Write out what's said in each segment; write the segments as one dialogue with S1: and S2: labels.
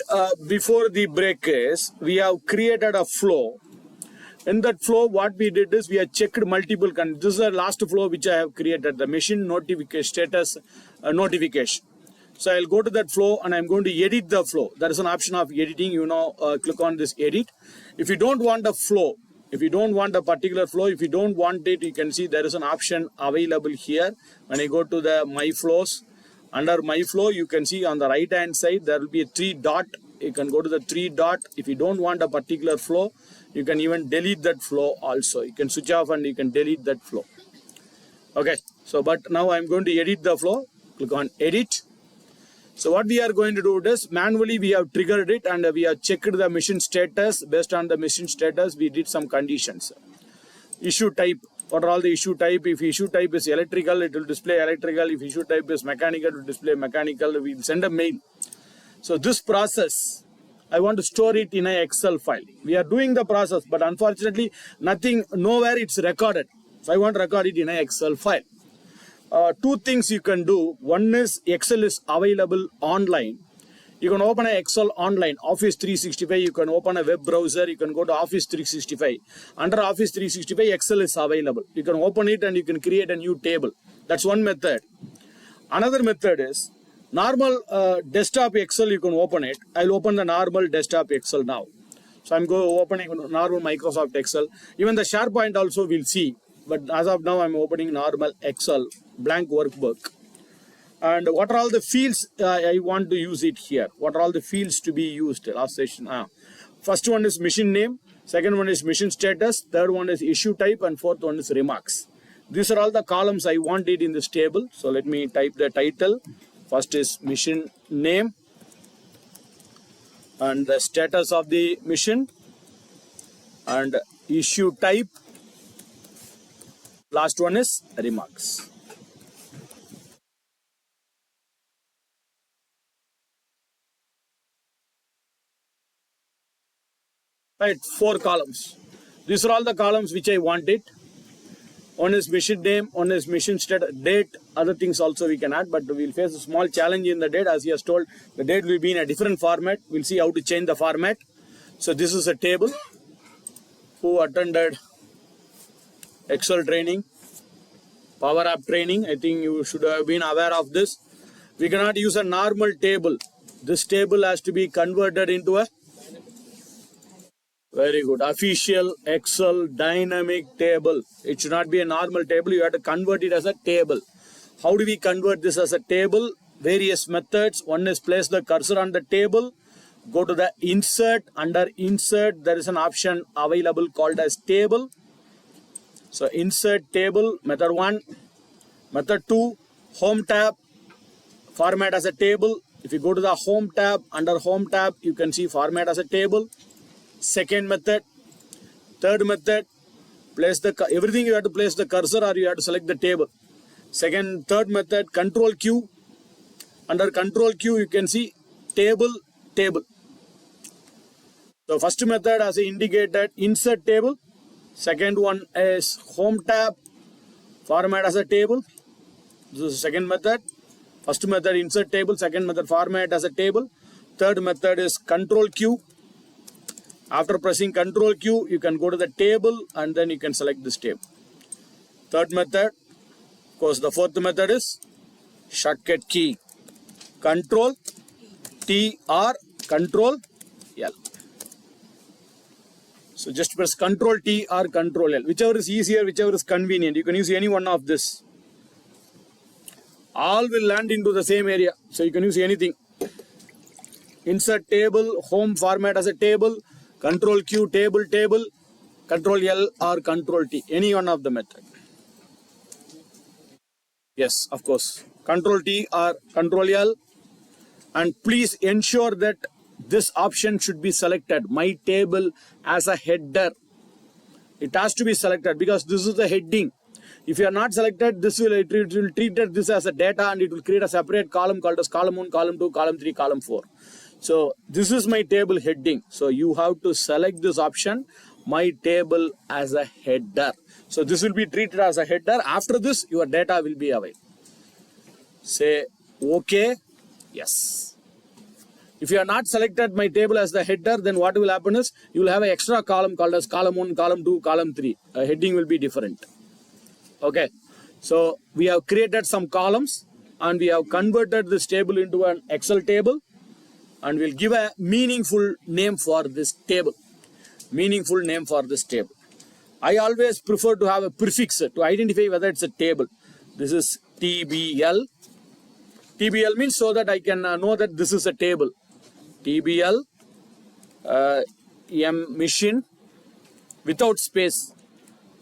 S1: did before the break is we have created a flow. In that flow, what we did is we have checked multiple conditions. This is the last flow which I have created, the machine notification status notification. So I'll go to that flow and I'm going to edit the flow. There is an option of editing, click on this edit. If you don't want a flow, if you don't want a particular flow, if you don't want it, you can see there is an option available here. When I go to the my flows, under my flow, you can see on the right hand side, there will be a 3 dot. You can go to the 3 dot. If you don't want a particular flow, you can even delete that flow also. You can switch off and you can delete that flow. Okay, so but now I'm going to edit the flow. Click on edit. So what we are going to do is manually we have triggered it and we have checked the machine status. Based on the machine status, we did some conditions. Issue type. What are all the issue type? If issue type is electrical, it will display electrical. If issue type is mechanical, it will display mechanical. We will send a mail. So this process, I want to store it in an Excel file. We are doing the process, but unfortunately, nowhere it's recorded. So I want to record it in an Excel file. Two things you can do. One is Excel is available online. You can open an Excel online, Office 365. You can open a web browser. You can go to Office 365. Under Office 365, Excel is available. You can open it and you can create a new table. That's one method. Another method is normal desktop Excel. You can open it. I'll open the normal desktop Excel now. So I'm going to open normal Microsoft Excel. Even the SharePoint also we'll see. But as of now, I'm opening normal Excel blank workbook. And what are all the fields I want to use it here? What are all the fields to be used? Last session. First one is machine name. Second one is machine status. Third one is issue type. And fourth one is remarks. These are all the columns I want it in this table. So let me type the title. First is machine name. And the status of the machine. And issue type. Last one is remarks. Right, 4 columns. These are all the columns which I wanted. One is machine name, one is machine status, date, other things also we can add, but we'll face a small challenge in the date. As he has told, the date will be in a different format. We'll see how to change the format. So this is a table. Who attended Excel training, Power App training. I think you should have been aware of this. We cannot use a normal table. This table has to be converted into a very good official Excel dynamic table. It should not be a normal table. You have to convert it as a table. How do we convert this as a table? Various methods. One is place the cursor on the table. Go to the insert. Under insert, there is an option available called as table. So insert table, method 1. Method 2, home tab, format as a table. If you go to the home tab, under home tab, you can see format as a table. Second method. Third method, everything you have to place the cursor or you have to select the table. Third method, control Q. Under control Q, you can see table, table. So first method as I indicated, insert table. Second one is home tab, format as a table. This is the second method. First method, insert table. Second method, format as a table. Third method is control Q. After pressing control Q, you can go to the table and then you can select this table. Third method, of course, the fourth method is shortcut key. Control T or control L. So just press control T or control L. Whichever is easier, whichever is convenient. You can use any one of this. All will land into the same area. So you can use anything. Insert table, home format as a table, control Q, table, table, control L or control T. Any one of the method. Yes, of course. Control T or control L. And please ensure that this option should be selected. My table as a header. It has to be selected because this is the heading. If you are not selected, it will treat this as a data and it will create a separate column called as column 1, column 2, column 3, column 4. So this is my table heading. So you have to select this option, my table as a header. So this will be treated as a header. After this, your data will be available. Say OK. Yes. If you are not selected my table as the header, then what will happen is you will have an extra column called as column 1, column 2, column 3. Heading will be different. Okay. So we have created some columns and we have converted this table into an Excel table, and we'll give a meaningful name for this table. Meaningful name for this table. I always prefer to have a prefix to identify whether it's a table. This is TBL. TBL means so that I can know that this is a table. TBL M machine without space,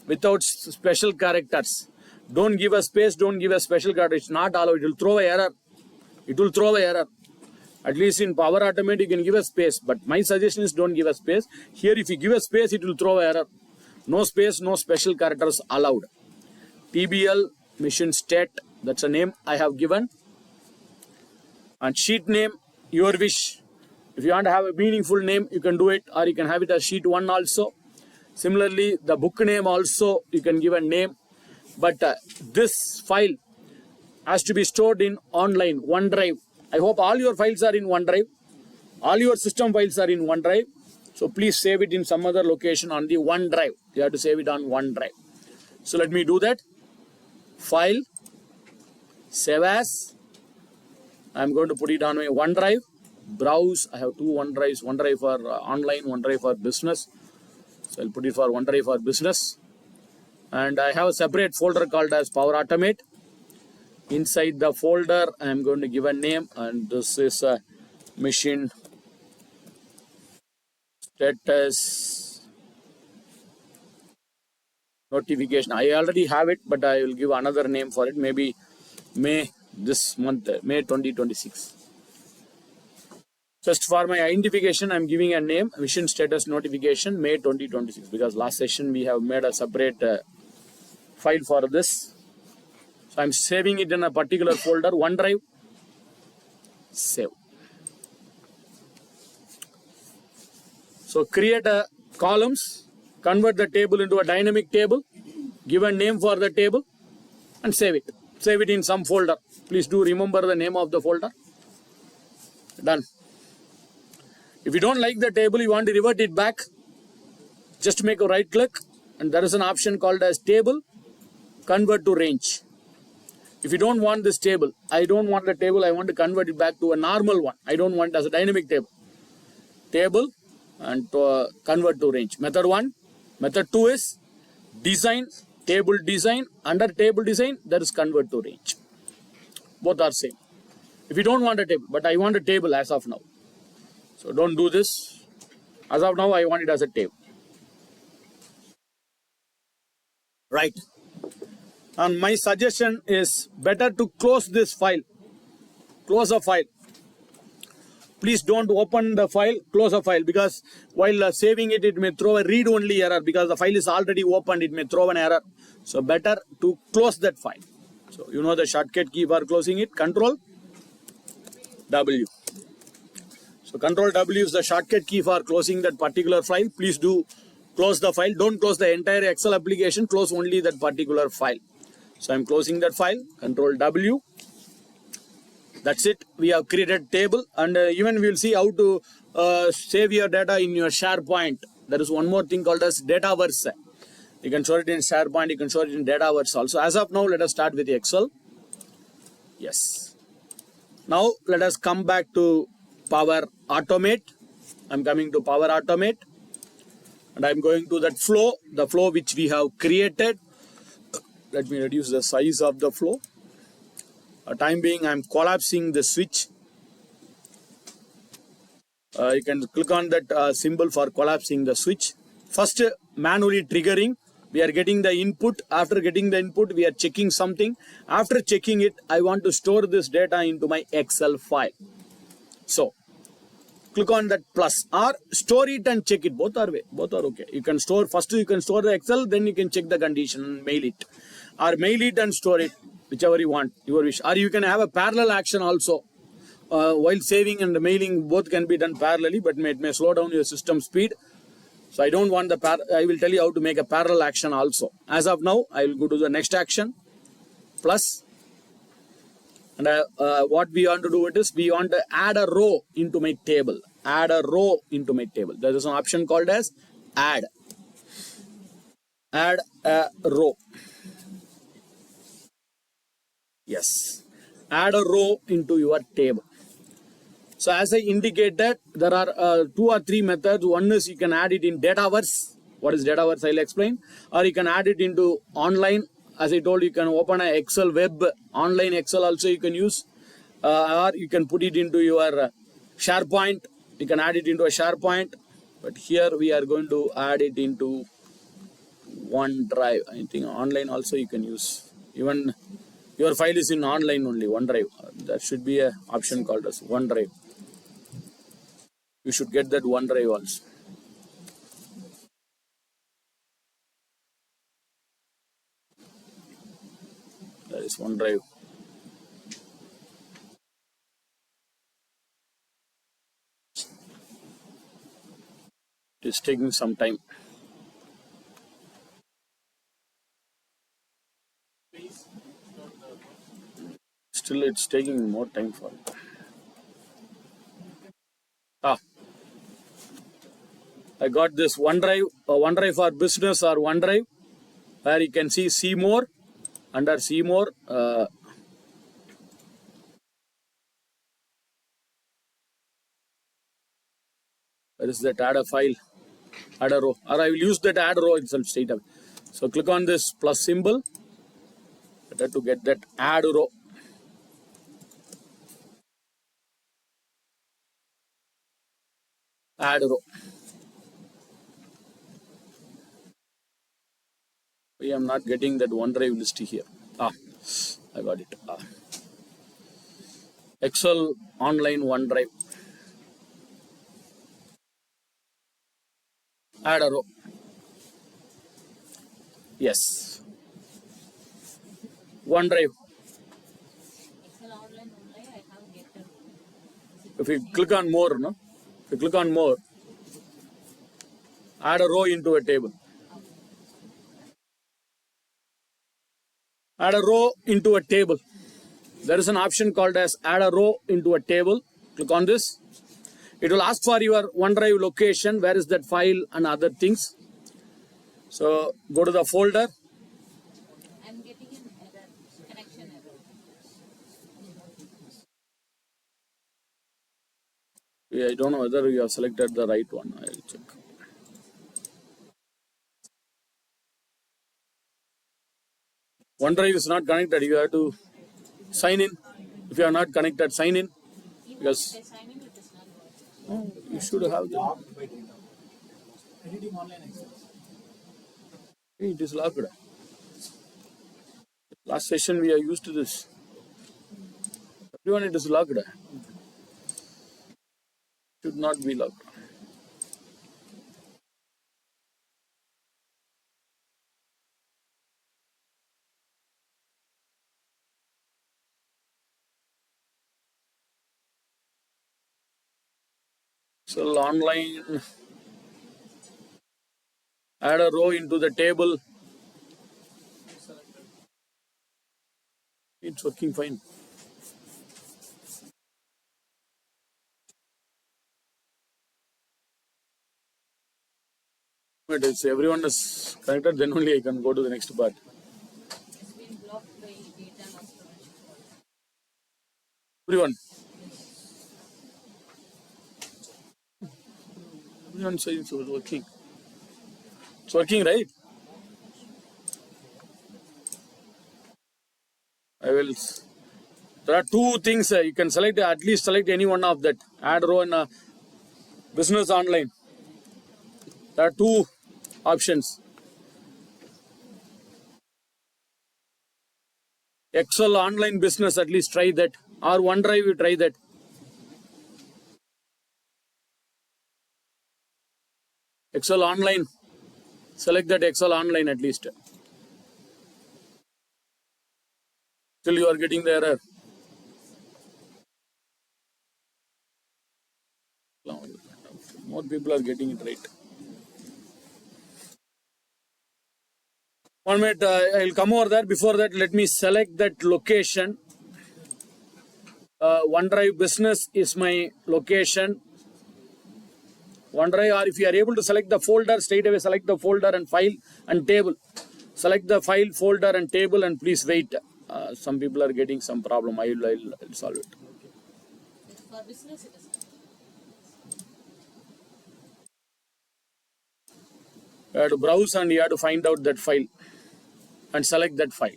S1: without special characters. Don't give a space, don't give a special character. It's not allowed. It will throw an error. It will throw an error. At least in Power Automate, you can give a space. But my suggestion is don't give a space. Here, if you give a space, it will throw an error. No space, no special characters allowed. TBL mission state. That's a name I have given. And sheet name, your wish. If you want to have a meaningful name, you can do it. Or you can have it as sheet 1 also. Similarly, the book name also, you can give a name. But this file has to be stored in online, OneDrive. I hope all your files are in OneDrive. All your system files are in OneDrive. So please save it in some other location on the OneDrive. You have to save it on OneDrive. So let me do that. File, save as. I'm going to put it on my OneDrive. Browse. I have 2 OneDrives. OneDrive for online, OneDrive for business. So I'll put it for OneDrive for business. And I have a separate folder called as Power Automate. Inside the folder, I am going to give a name, and this is a machine status notification. I already have it, but I will give another name for it. Maybe May this month, May 2026. Just for my identification, I am giving a name, mission status notification, May 2026, because last session we have made a separate file for this. So I'm saving it in a particular folder, OneDrive. Save. So create a columns, convert the table into a dynamic table, give a name for the table, and save it. Save it in some folder. Please do remember the name of the folder. Done. If you don't like the table, you want to revert it back, just make a right click, and there is an option called as table, convert to range. If you don't want this table, I don't want the table, I want to convert it back to a normal one. I don't want it as a dynamic table. Table and convert to range. Method 1. Method 2 is design, table design. Under table design, there is convert to range. Both are same. If you don't want a table, but I want a table as of now. So don't do this. As of now, I want it as a table. Right. And my suggestion is better to close this file. Close a file. Please don't open the file, close a file, because while saving it, it may throw a read-only error because the file is already opened, it may throw an error. So better to close that file. So you know the shortcut key for closing it, Control W. So Control W is the shortcut key for closing that particular file. Please do close the file. Don't close the entire Excel application, close only that particular file. So I'm closing that file, Control W. That's it. We have created table, and even we will see how to save your data in your SharePoint. There is one more thing called as Dataverse. You can store it in SharePoint, you can store it in Dataverse also. As of now, let us start with Excel. Yes. Now let us come back to Power Automate. I'm coming to Power Automate, and I'm going to that flow, the flow which we have created. Let me reduce the size of the flow. For time being, I'm collapsing the switch. You can click on that symbol for collapsing the switch. First, manually triggering. We are getting the input. After getting the input, we are checking something. After checking it, I want to store this data into my Excel file. So, click on that plus or store it and check it. Both are okay. You can store, first you can store the Excel, then you can check the condition and mail it. Or mail it and store it, whichever you want, your wish. Or you can have a parallel action also. While saving and mailing, both can be done parallelly, but it may slow down your system speed. So I don't want the I will tell you how to make a parallel action also. As of now, I will go to the next action. Plus, And what we want to do it is we want to add a row into my table. Add a row into my table. There is an option called as add. Add a row. Yes. Add a row into your table. So as I indicated, there are 2 or 3 methods. One is you can add it in Dataverse. What is Dataverse? I'll explain. Or you can add it into online. As I told you, can open an Excel web. Online Excel also you can use. Or you can put it into your SharePoint. You can add it into a SharePoint. But here we are going to add it into OneDrive. I think online also you can use. Even your file is in online only, OneDrive. There should be an option called as OneDrive. You should get that OneDrive also. That is OneDrive. It is taking some time. Still, it's taking more time for it. I got this OneDrive for business or OneDrive, where you can see more. Under see more, where is that add a file, add a row, or I will use that add row itself straight away. So click on this plus symbol. Better to get that add row. Add row. I am not getting that OneDrive list here. I got it. Excel online OneDrive. Add a row. Yes. OneDrive. If you click on more, no? If you click on more, add a row into a table. Add a row into a table. There is an option called as add a row into a table. Click on this. It will ask for your OneDrive location. Where is that file and other things. So go to the folder.
S2: I'm getting an error, connection error.
S1: Yeah, I don't know whether you have selected the right one. I will check. OneDrive is not connected. You have to sign in. If you are not connected, sign in. Because you should have the. It is locked. Last session we are used to this. Everyone it is locked. Should not be locked. So online, add a row into the table. It's working fine. But if everyone is connected, then only I can go to the next part.
S2: It's been blocked by data loss prevention.
S1: Everyone. Everyone says it's working. It's working, right? I will. There are 2 things you can select. At least select any one of that. Add row and business online. There are 2 options. Excel online business, at least try that. Or OneDrive, you try that. Excel online. Select that Excel online at least. Till you are getting the error. More people are getting it right. 1 minute, I'll come over there. Before that, let me select that location. OneDrive business is my location. OneDrive, or if you are able to select the folder, straight away select the folder and file and table. Select the file, folder and table, and please wait. Some people are getting some problem. I'll solve it.
S2: For business, it is.
S1: You have to browse and you have to find out that file and select that file.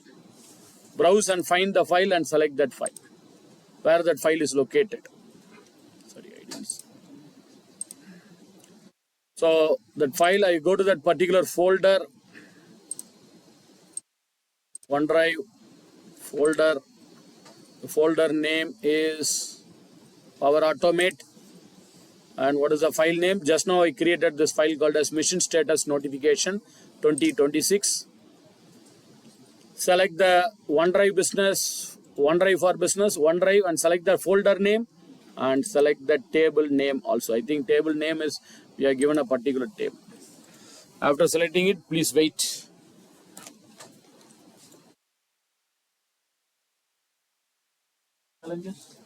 S1: Browse and find the file and select that file, where that file is located. Sorry, I didn't. So that file, I go to that particular folder, OneDrive folder. The folder name is Power Automate. And what is the file name? Just now I created this file called as Mission Status Notification 2026. Select the OneDrive business, OneDrive for business, OneDrive, and select the folder name and select the table name also. I think table name is, we are given a particular table. After selecting it, please wait. Challenges?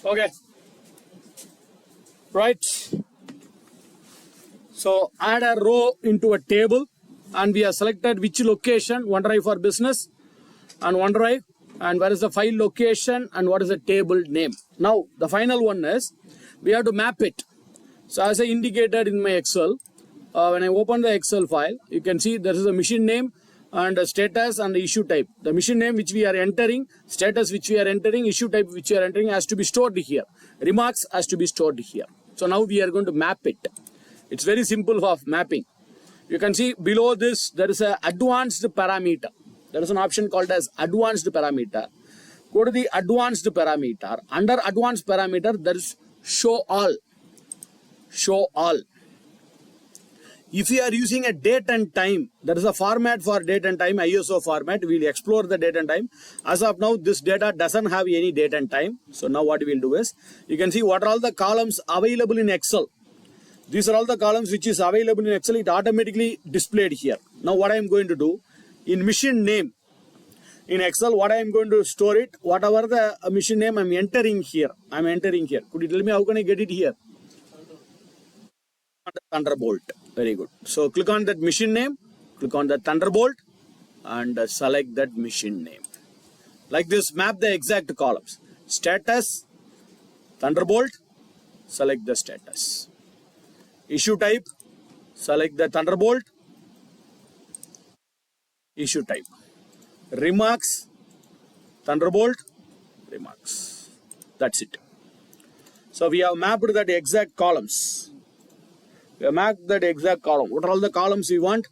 S1: Okay. Right. So add a row into a table and we have selected which location, OneDrive for business and OneDrive, and where is the file location and what is the table name. Now the final one is we have to map it. So as I indicated in my Excel, when I open the Excel file, you can see there is a machine name and status and issue type. The mission name which we are entering, status which we are entering, issue type which we are entering has to be stored here. Remarks has to be stored here. So now we are going to map it. It's very simple of mapping. You can see below this there is a advanced parameter. There is an option called as advanced parameter. Go to the advanced parameter. Under advanced parameter there is show all. Show all. If you are using a date and time, there is a format for date and time, ISO format. We will explore the date and time. As of now, this data doesn't have any date and time. So now what we will do is, you can see what are all the columns available in Excel. These are all the columns which is available in Excel. It automatically displayed here. Now what I am going to do, in mission name, in Excel, what I am going to store it, whatever the mission name I am entering here. I am entering here. Could you tell me how can I get it here? Thunderbolt. Very good. So click on that mission name, click on the Thunderbolt and select that mission name. Like this, map the exact columns. Status, Thunderbolt, select the status. Issue type, select the Thunderbolt, issue type. Remarks, Thunderbolt, remarks. That's it. So we have mapped that exact columns. We have mapped that exact column. What are all the columns we want?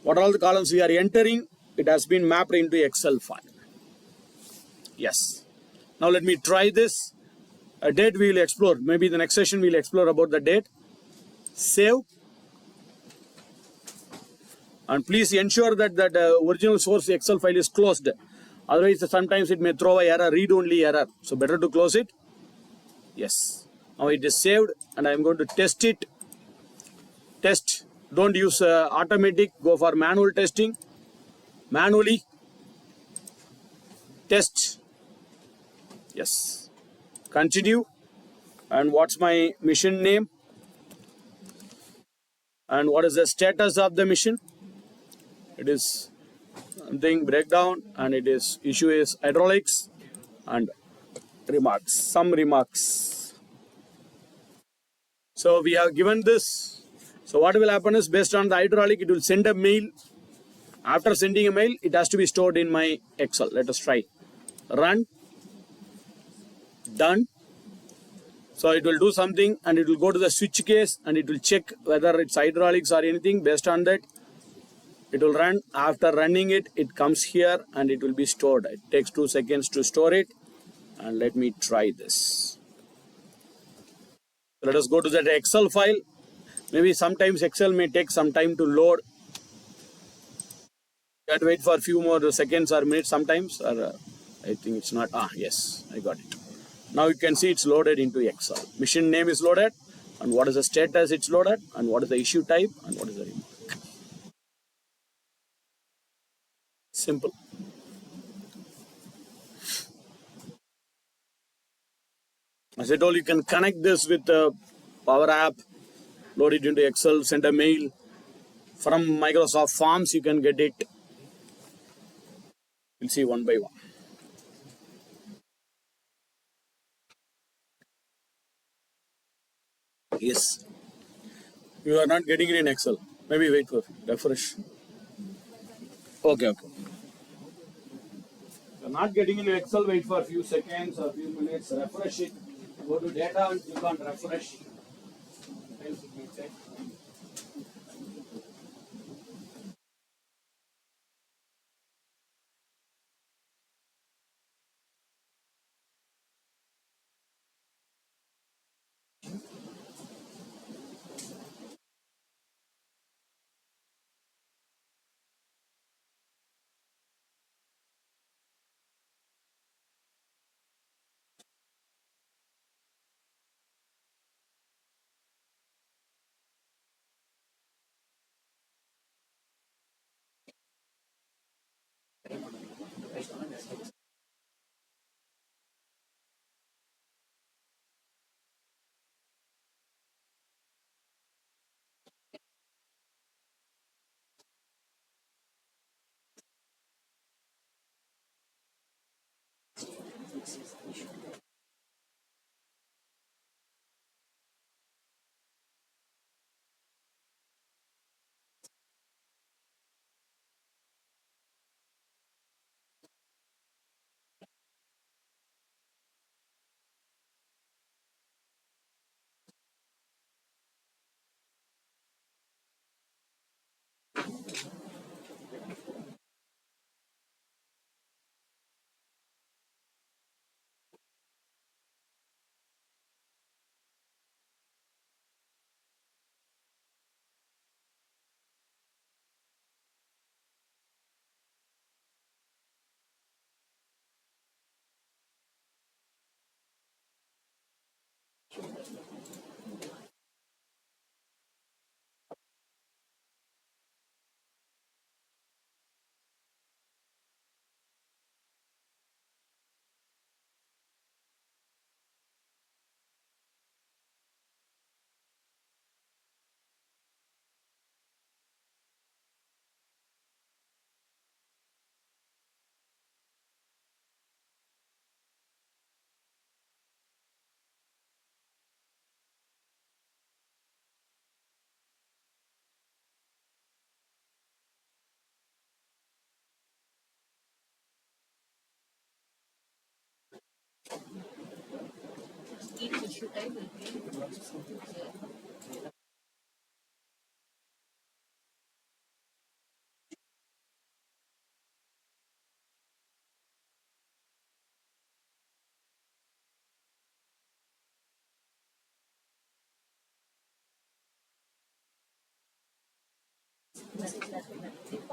S1: What are all the columns we are entering? It has been mapped into Excel file. Yes. Now let me try this. A date we will explore. Maybe the next session we will explore about the date. Save. And please ensure that that original source Excel file is closed. Otherwise, sometimes it may throw a error, read-only error. So better to close it. Yes. Now it is saved and I am going to test it. Test. Don't use automatic. Go for manual testing. Manually. Test. Yes. Continue. And what's my mission name? And what is the status of the mission? It is something breakdown and it is issue is hydraulics and remarks. Some remarks. So we have given this. So what will happen is based on the hydraulic, it will send a mail. After sending a mail, it has to be stored in my Excel. Let us try. Run. Done. So it will do something and it will go to the switch case and it will check whether it's hydraulics or anything. Based on that, it will run. After running it, it comes here and it will be stored. It takes 2 seconds to store it. And let me try this. Let us go to that Excel file. Maybe sometimes Excel may take some time to load. You have to wait for a few more seconds or minutes sometimes. Or I think it's not. Yes, I got it. Now you can see it's loaded into Excel. Mission name is loaded. And what is the status it's loaded. And what is the issue type. And what is the remark. Simple. As I told you, can connect this with the Power App, load it into Excel, send a mail. From Microsoft Forms, you can get it. We'll see one by one. Yes. You are not getting it in Excel. Maybe wait for refresh. Okay. You're not getting in Excel, wait for a few seconds or a few minutes, refresh it. Go to data and click on refresh. Sometimes it may take.
S2: Each issue type will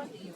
S2: be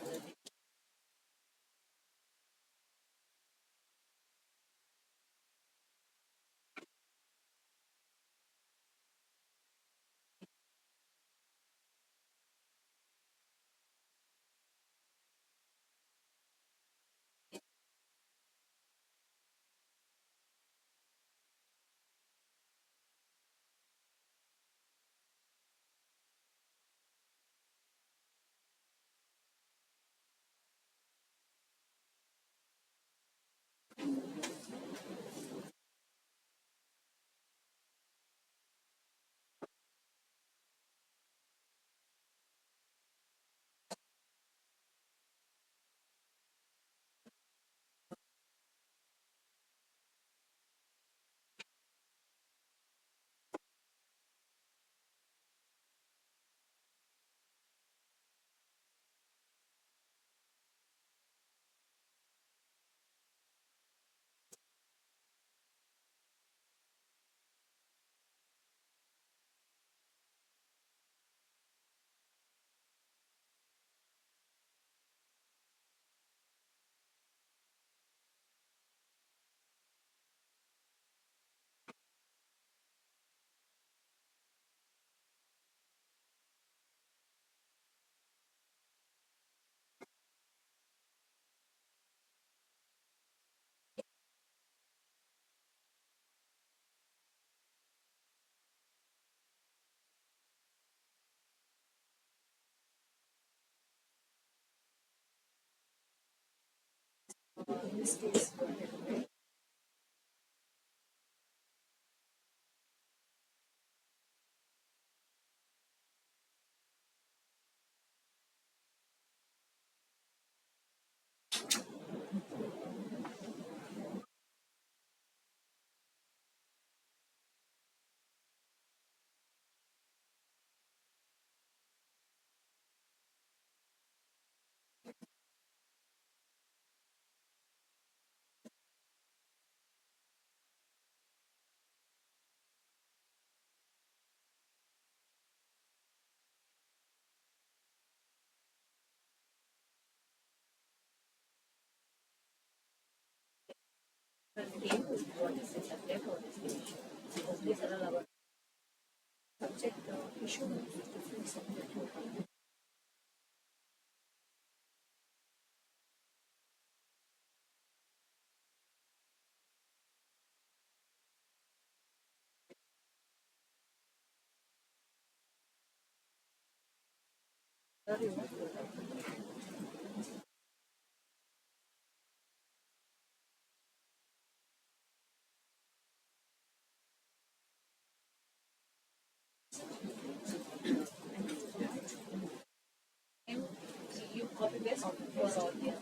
S2: you copy paste for all the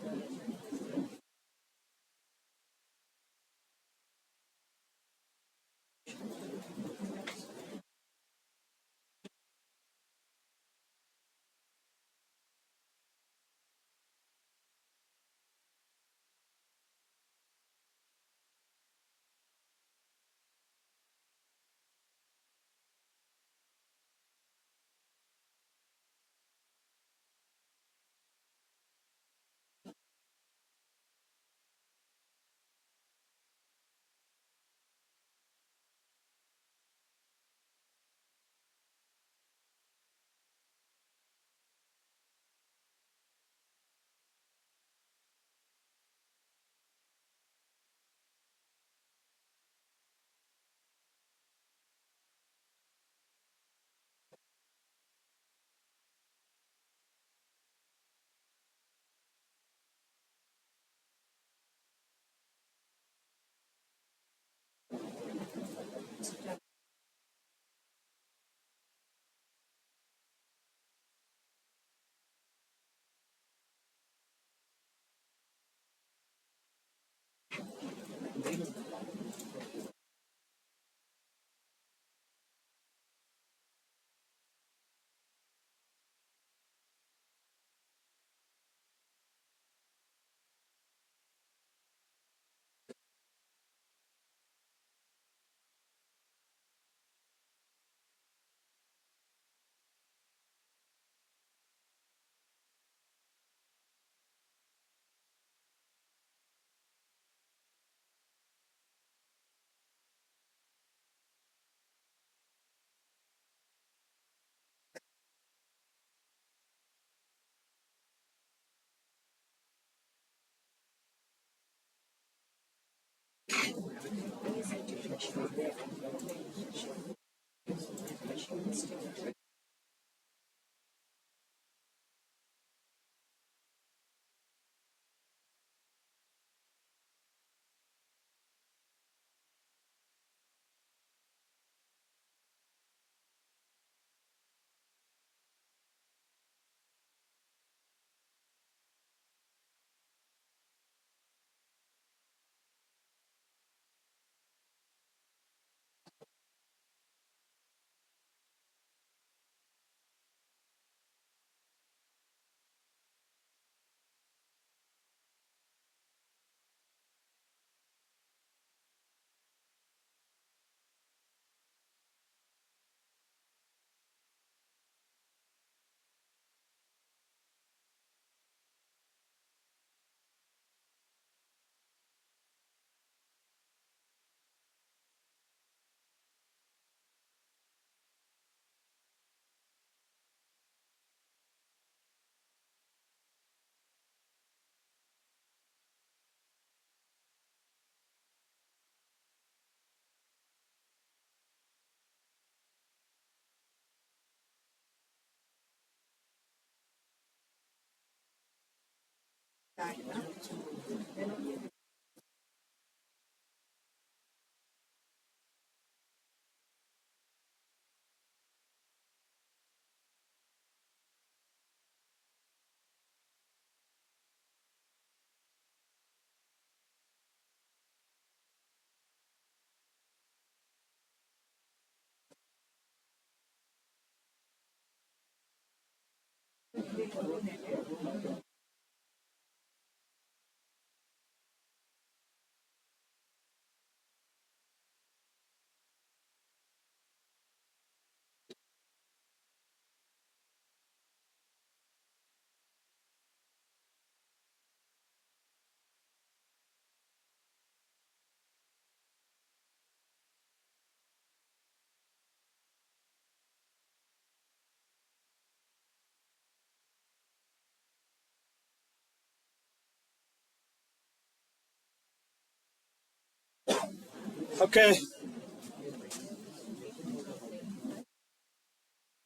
S1: Okay.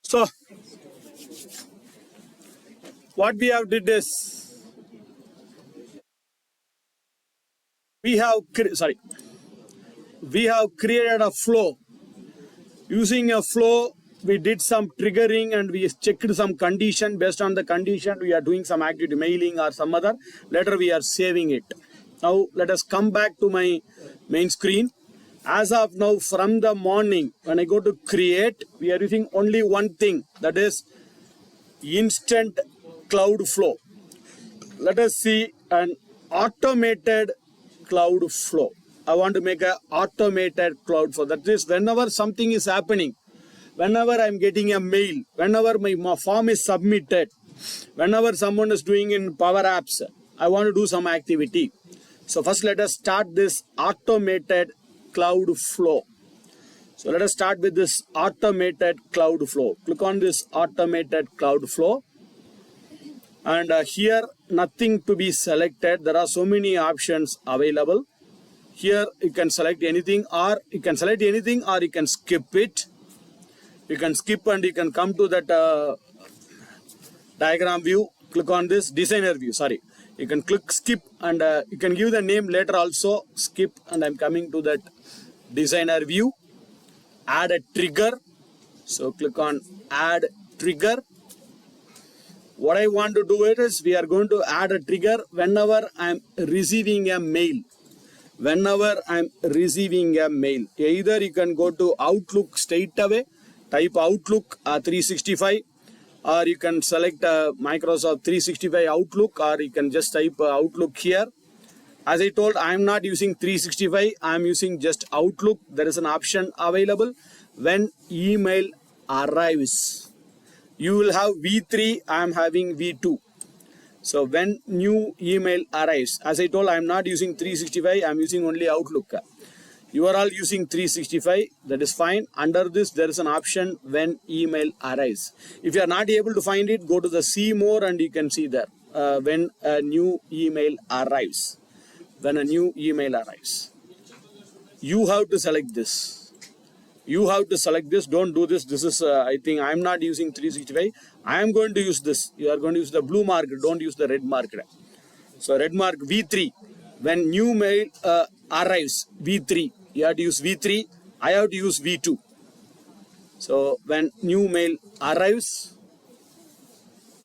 S1: So what we have did is we have we have created a flow. Using a flow, we did some triggering and we checked some condition. Based on the condition, we are doing some activity, mailing or some other. Later, we are saving it. Now, let us come back to my main screen. As of now, from the morning, when I go to create, we are using only one thing, that is instant cloud flow. Let us see an automated cloud flow. I want to make an automated cloud flow. That is, whenever something is happening, whenever I'm getting a mail, whenever my form is submitted, whenever someone is doing in Power Apps, I want to do some activity. So first let us start this automated cloud flow. So let us start with this automated cloud flow. Click on this automated cloud flow. And here nothing to be selected. There are so many options available. Here you can select anything, or you can select anything, or you can skip it. You can skip and you can come to that diagram view. Click on this designer view. Sorry, you can click skip and you can give the name later also. Skip, and I'm coming to that designer view. Add a trigger. So click on add trigger. What I want to do is we are going to add a trigger whenever I'm receiving a mail. Whenever I'm receiving a mail, either you can go to Outlook straight away, type Outlook 365, or you can select Microsoft 365 Outlook, or you can just type Outlook here. As I told, I'm not using 365, I'm using just Outlook. There is an option available when email arrives. You will have V3, I'm having V2. So when new email arrives, as I told, I'm not using 365, I'm using only Outlook. You are all using 365, that is fine. Under this, there is an option when email arrives. If you are not able to find it, go to the see more and you can see there when a new email arrives. When a new email arrives. you have to select this. You have to select this. Don't do this. This is, I think I'm not using 365. I am going to use this. You are going to use the blue mark. Don't use the red mark. So red mark V3. When new mail arrives, V3. You have to use V3. I have to use V2. So when new mail arrives,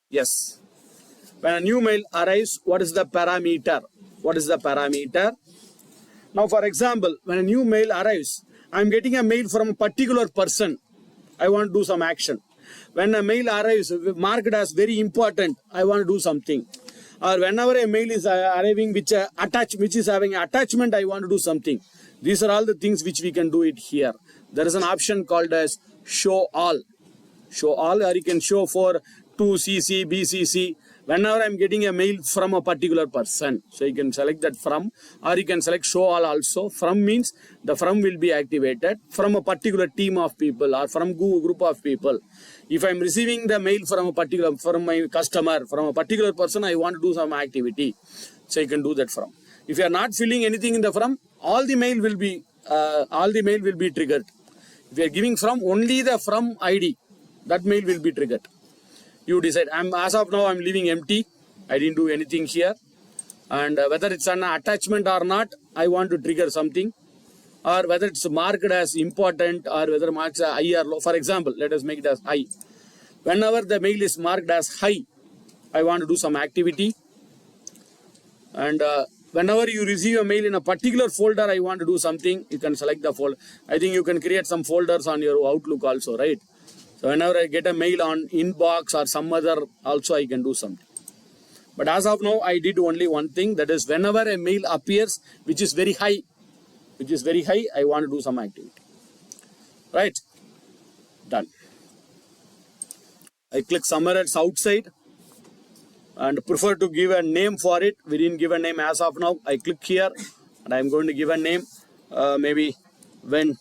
S1: yes. When a new mail arrives, what is the parameter? What is the parameter? Now, for example, when a new mail arrives, I'm getting a mail from a particular person. I want to do some action. When a mail arrives, marked as very important, I want to do something. Or whenever a mail is arriving which is having attachment, I want to do something. These are all the things which we can do it here. There is an option called as show all. Show all, or you can show for 2CC, BCC. Whenever I'm getting a mail from a particular person, so you can select that from, or you can select show all also. From means the from will be activated from a particular team of people or from group of people. If I'm receiving the mail from my customer, from a particular person, I want to do some activity, so you can do that from. If you are not filling anything in the from, all the mail will be triggered. If you are giving from, only the from ID, that mail will be triggered. You decide. As of now, I'm leaving empty. I didn't do anything here. And whether it's an attachment or not, I want to trigger something. Or whether it's marked as important or whether marks are high or low. For example, let us make it as high. Whenever the mail is marked as high, I want to do some activity. And whenever you receive a mail in a particular folder, I want to do something, you can select the folder. I think you can create some folders on your Outlook also, right? So whenever I get a mail on inbox or some other, also I can do something. But as of now, I did only one thing. That is, whenever a mail appears, which is very high, I want to do some activity. Right? Done. I click somewhere else outside and prefer to give a name for it. We didn't give a name as of now. I click here and I'm going to give a name. Maybe when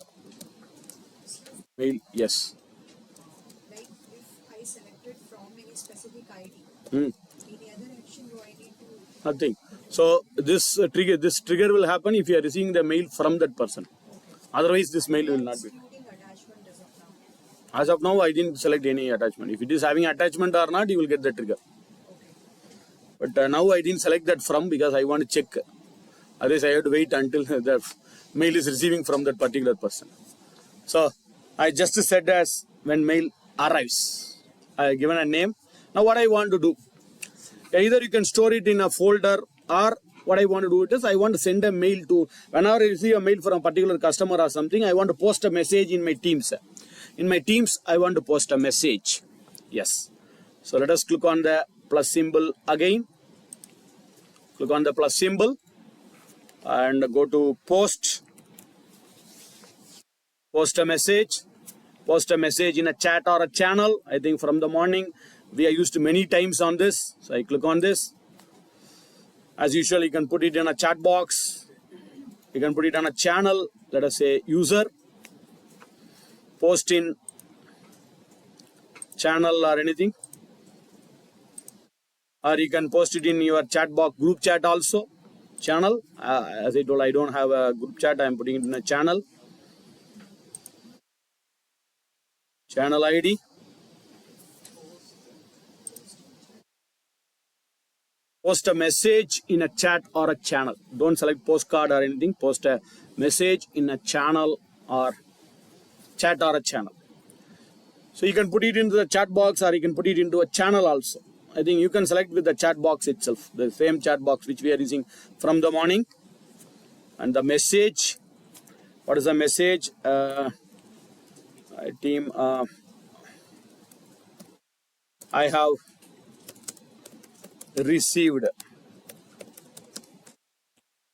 S1: mail, yes.
S3: Like if I selected from any specific ID,
S1: Any
S3: other action do I need to?
S1: Nothing. So this trigger will happen if you are receiving the mail from that person. Otherwise, this mail will not be.
S3: Excluding attachment as of now.
S1: As of now, I didn't select any attachment. If it is having attachment or not, you will get the trigger.
S3: Okay.
S1: But now I didn't select that from because I want to check. Otherwise, I have to wait until the mail is receiving from that particular person. So I just said as when mail arrives. I have given a name. Now what I want to do, either you can store it in a folder, or what I want to do it is I want to send a mail to, whenever I receive a mail from a particular customer or something, I want to post a message in my Teams. In my Teams, I want to post a message. Yes. So let us click on the plus symbol again. Click on the plus symbol and go to post. Post a message. Post a message in a chat or a channel. I think from the morning we are used many times on this. So I click on this. As usual, you can put it in a chat box. You can put it on a channel. Let us say user. Post in channel or anything. Or you can post it in your chat box, group chat also. Channel. As I told, I don't have a group chat. I am putting it in a channel. Channel ID. Post a message in a chat or a channel. Don't select postcard or anything. Post a message in a channel or chat or a channel. So you can put it into the chat box or you can put it into a channel also. I think you can select with the chat box itself. The same chat box which we are using from the morning. And the message. What is the message? Team. I have received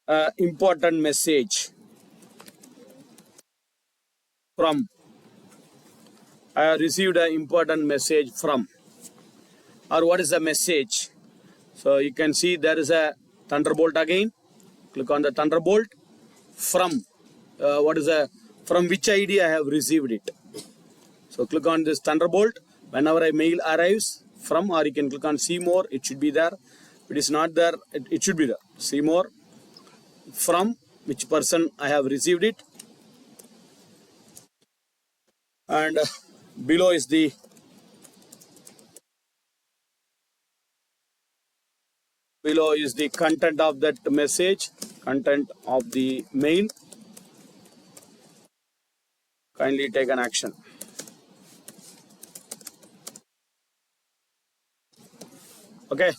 S1: an important message from. I have received an important message from. Or what is the message? So you can see there is a Thunderbolt again. Click on the Thunderbolt. From. From which ID I have received it. So click on this Thunderbolt. Whenever a mail arrives from, or you can click on see more, it should be there. If it is not there, it should be there. See more. From which person I have received it. and below is the content of that message, content of the mail. Kindly take an action. Okay.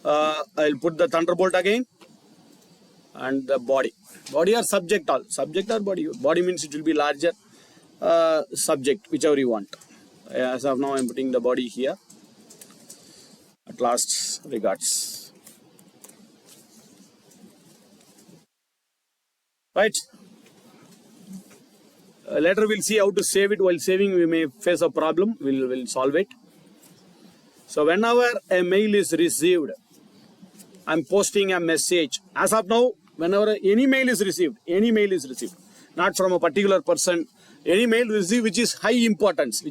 S1: I'll put the thunderbolt again and the body. Body or subject all. Subject or body. Body means it will be larger. Subject, whichever you want. As of now, I'm putting the body here. At last, regards. Right. Later we'll see how to save it. While saving, we may face a problem. We'll solve it. So whenever a mail is received, I'm posting a message. As of now, whenever any mail is received, not from a particular person, any mail received which is high importance,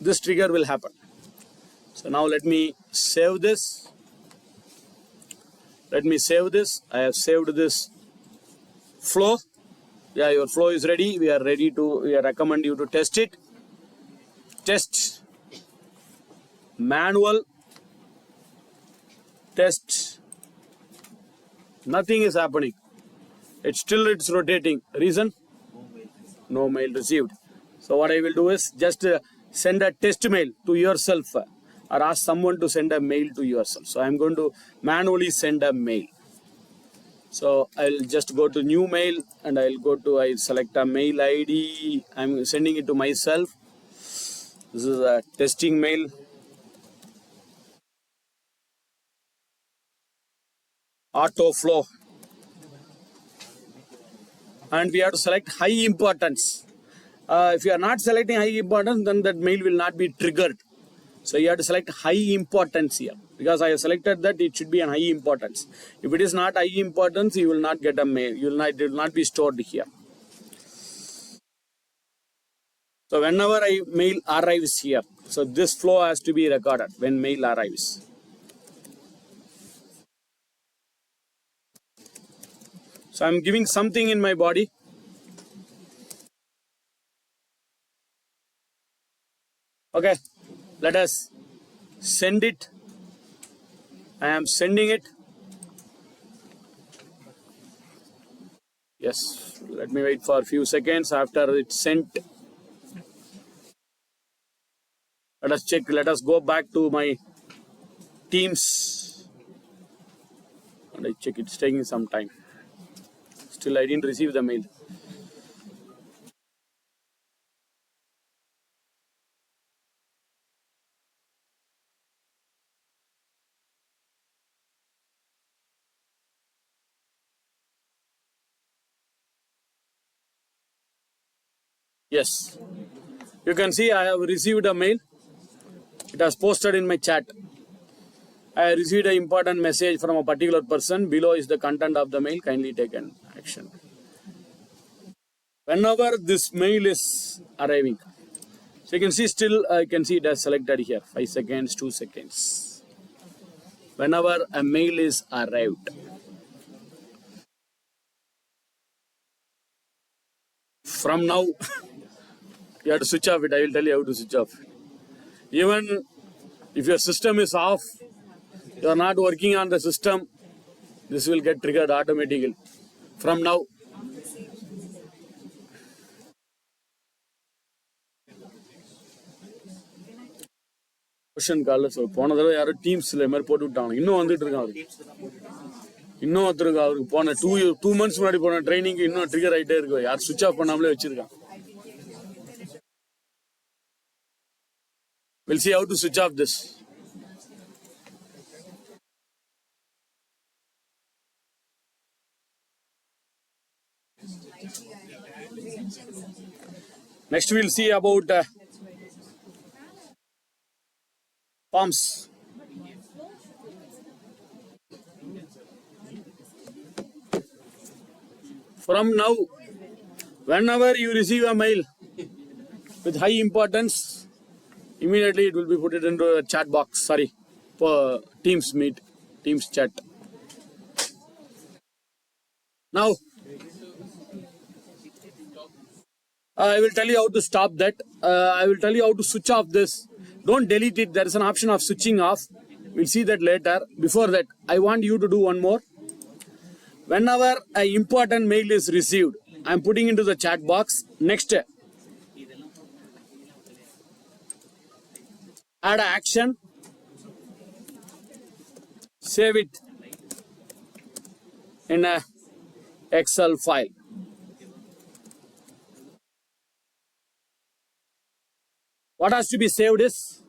S1: this trigger will happen. So now let me save this. I have saved this flow. Yeah, your flow is ready. We recommend you to test it. Test. Manual. Test. Nothing is happening. It's rotating. Reason? No mail received. So what I will do is just send a test mail to yourself or ask someone to send a mail to yourself. So I'm going to manually send a mail. So I'll just go to new mail and I select a mail ID. I'm sending it to myself. This is a testing mail. Auto flow. And we have to select high importance. If you are not selecting high importance, then that mail will not be triggered. So you have to select high importance here. Because I have selected that it should be an high importance. If it is not high importance, you will not get a mail. It will not be stored here. So whenever mail arrives here, so this flow has to be recorded when mail arrives. So I'm giving something in my body. Okay, let us send it. I am sending it. Yes, let me wait for a few seconds after it's sent. Let us check. Let us go back to my Teams. And I check it's taking some time. Still, I didn't receive the mail. Yes. You can see I have received a mail. It was posted in my chat. I received an important message from a particular person. Below is the content of the mail. Kindly take an action. Whenever this mail is arriving, so you can see still, I can see it as selected here. 5 seconds, 2 seconds. Whenever a mail is arrived, from now, you have to switch off it. I will tell you how to switch off. Even if your system is off, you are not working on the system, this will get triggered automatically. From now, question call. So, போன தடவை யாரோ டீம்ஸ்ல மாதிரி போட்டு விட்டாங்க. இன்னும் வந்துட்டு இருக்கான் அவருக்கு. இன்னும் ஒருத்தருக்கு அவருக்கு போன 2 months முன்னாடி போன ட்ரைனிங் இன்னும் ட்ரிகர் ஆகிட்டே இருக்கு. யார் சுவிட்ச் ஆஃப் பண்ணாமலே வச்சிருக்கான். We'll see how to switch off this. Next we'll see about pumps. From now, whenever you receive a mail with high importance, immediately it will be put into a chat box. For Teams chat. Now, I will tell you how to stop that. I will tell you how to switch off this. Don't delete it. There is an option of switching off. We'll see that later. Before that, I want you to do one more. Whenever an important mail is received, I'm putting into the chat box. Next, add an action, save it in a Excel file. What has to be saved is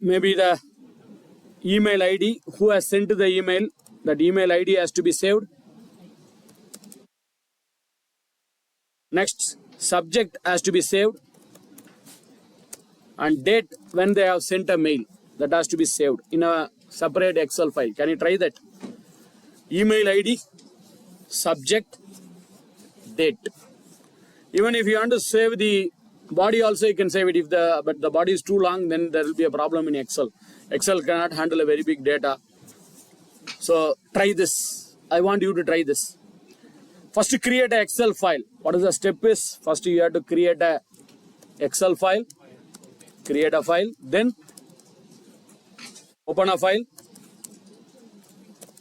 S1: maybe the email ID, who has sent the email. That email ID has to be saved. Next, subject has to be saved, and date when they have sent a mail, that has to be saved in a separate Excel file. Can you try that? Email ID, subject, date. Even if you want to save the body also, you can save it. If the body is too long, then there will be a problem in Excel. Excel cannot handle a very big data. So try this. I want you to try this. First, create an Excel file. What is the step is? First, you have to create a Excel file. Create a file. Then open a file.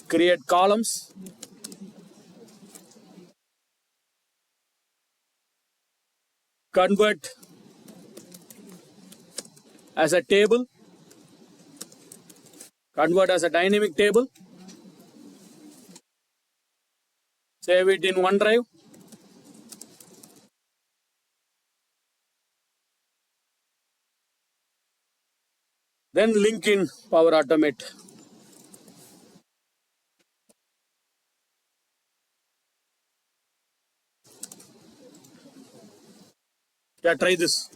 S1: Create columns. Convert as a table. Convert as a dynamic table. Save it in OneDrive. Then link in Power Automate. Yeah, try this.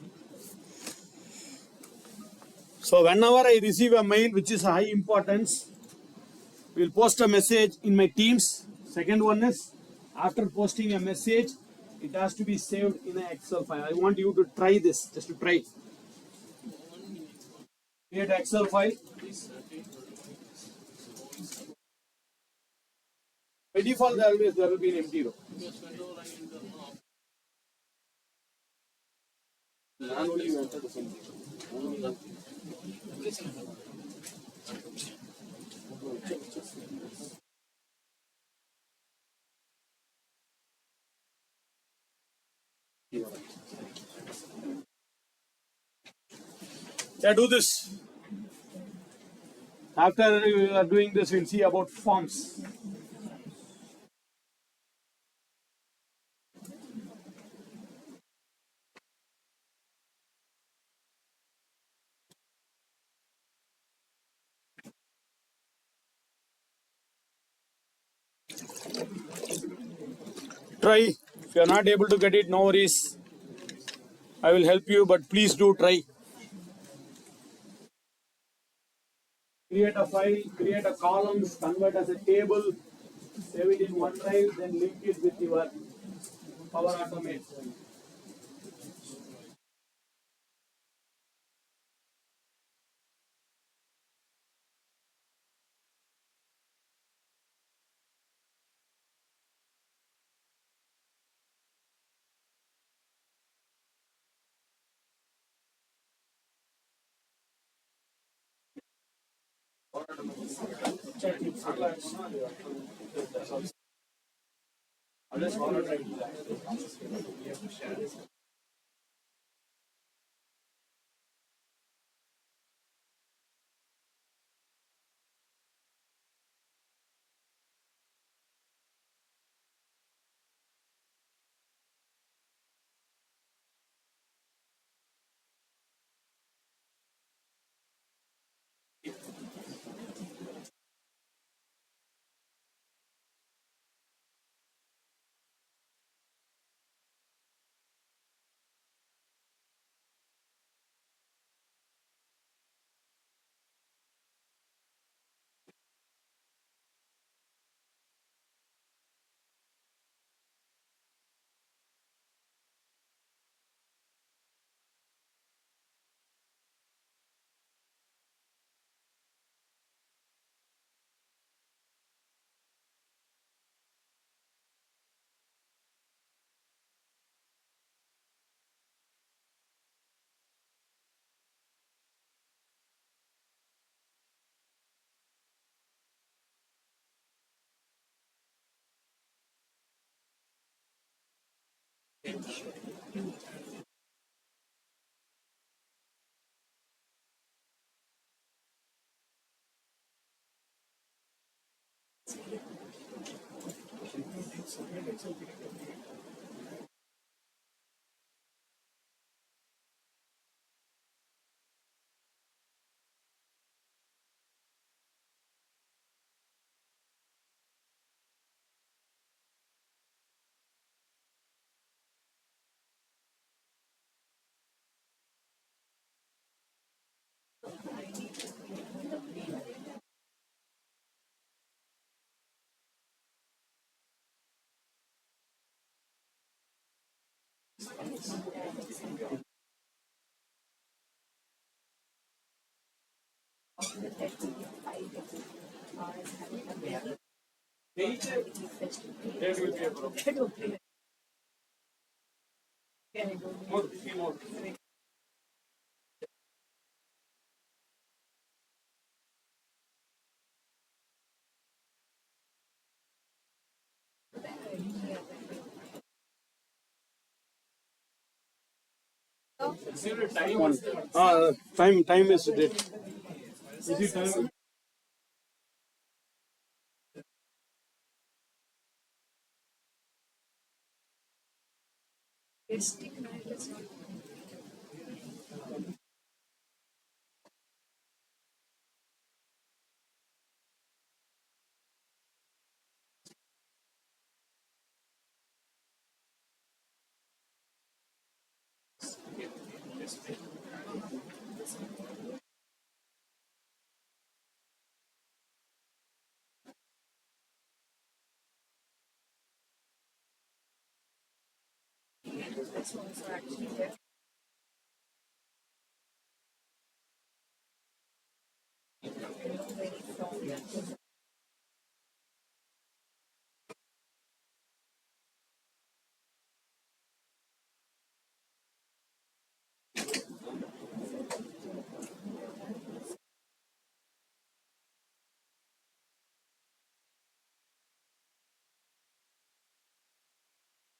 S1: So whenever I receive a mail which is high importance, we'll post a message in my Teams. Second one is, after posting a message, it has to be saved in an Excel file. I want you to try this, just to try. Create an Excel file. By default, there will be an empty row. Yeah, do this. After we are doing this, we'll see about forms. Try. If you are not able to get it, no worries. I will help you, but please do try. Create a file, create a columns, convert as a table, save it in OneDrive, then link it with your Power Automate. There will be a problem. More, few more. One. Time is it? Is it time?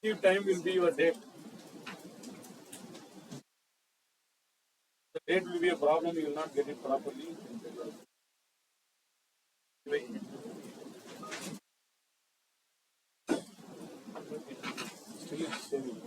S1: If time will be your date. The date will be a problem. You will not get it properly. Still it's saving.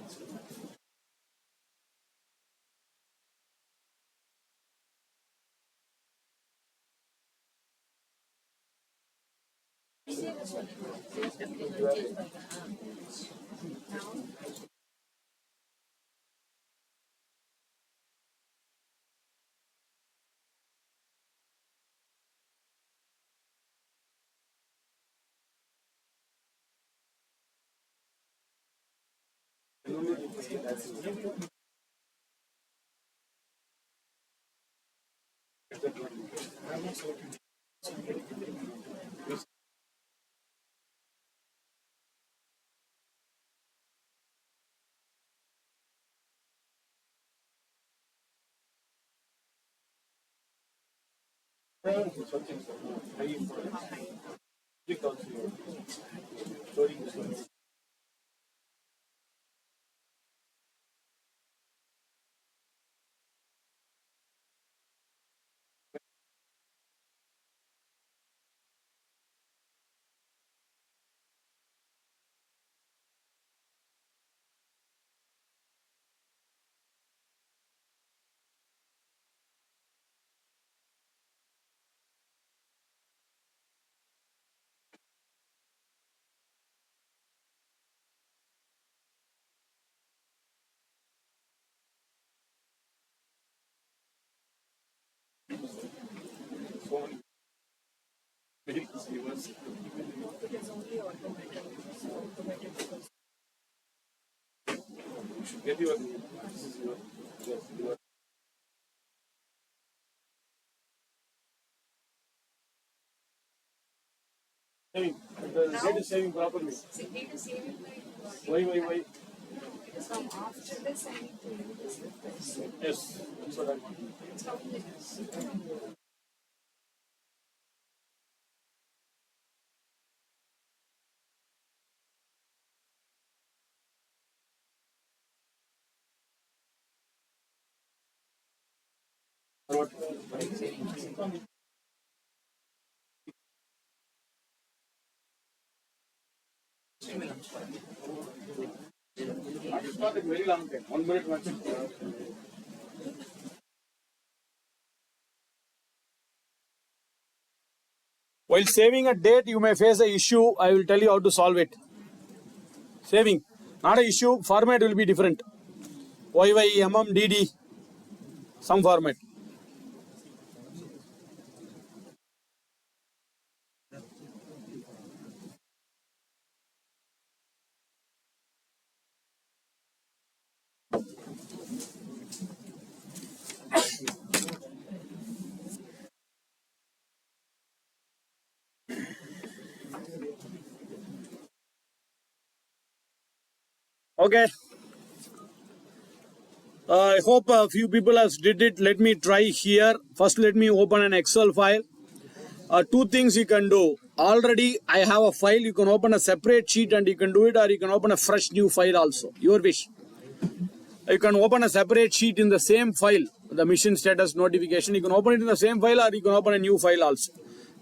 S1: So many vehicles, reverse. You should get your. This is your saving. The date is saving properly.
S3: Need to save it by
S1: Why?
S3: from after this I need to use this refresh.
S1: Yes, that's what I want.
S3: It's counting.
S1: It's not a very long time. 1 minute much. While saving a date, you may face a issue. I will tell you how to solve it. Saving, not a issue. Format will be different. YYMMDD, some format. Okay. I hope a few people have did it. Let me try here. First, let me open an Excel file. Two things you can do. Already, I have a file. You can open a separate sheet and you can do it, or you can open a fresh new file also. Your wish. You can open a separate sheet in the same file. The mission status notification. You can open it in the same file, or you can open a new file also.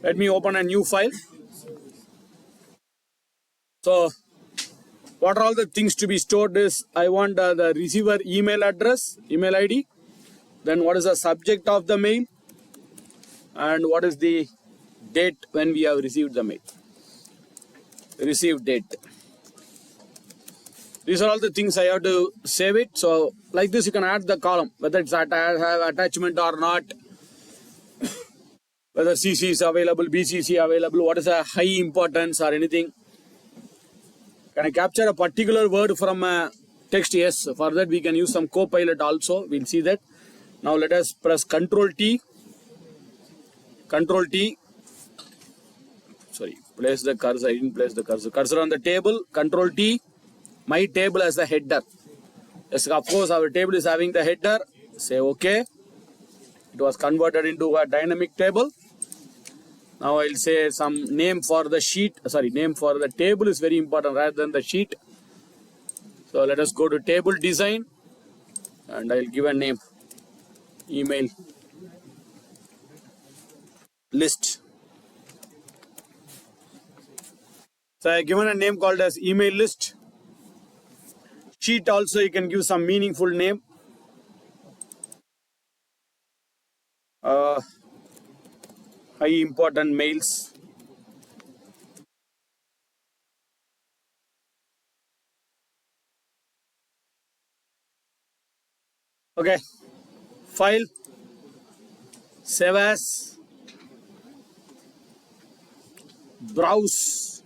S1: Let me open a new file. So, what are all the things to be stored is, I want the receiver email address, email ID. Then what is the subject of the mail? And what is the date when we have received the mail? Received date. These are all the things I have to save it. So like this, you can add the column, whether it's have attachment or not, whether CC is available, BCC available, what is a high importance or anything. Can I capture a particular word from a text? Yes. For that, we can use some Copilot also. We'll see that. Now let us press Control T. Control T. Sorry, place the cursor. I didn't place the cursor. Cursor on the table. Control T. My table as the header. Yes, of course, our table is having the header. Say OK. It was converted into a dynamic table. Now I'll say some name for the sheet. Sorry, name for the table is very important rather than the sheet. So let us go to table design and I'll give a name. Email list. So I have given a name called as email list. Sheet also you can give some meaningful name. High important mails. Okay. File. Save as. Browse.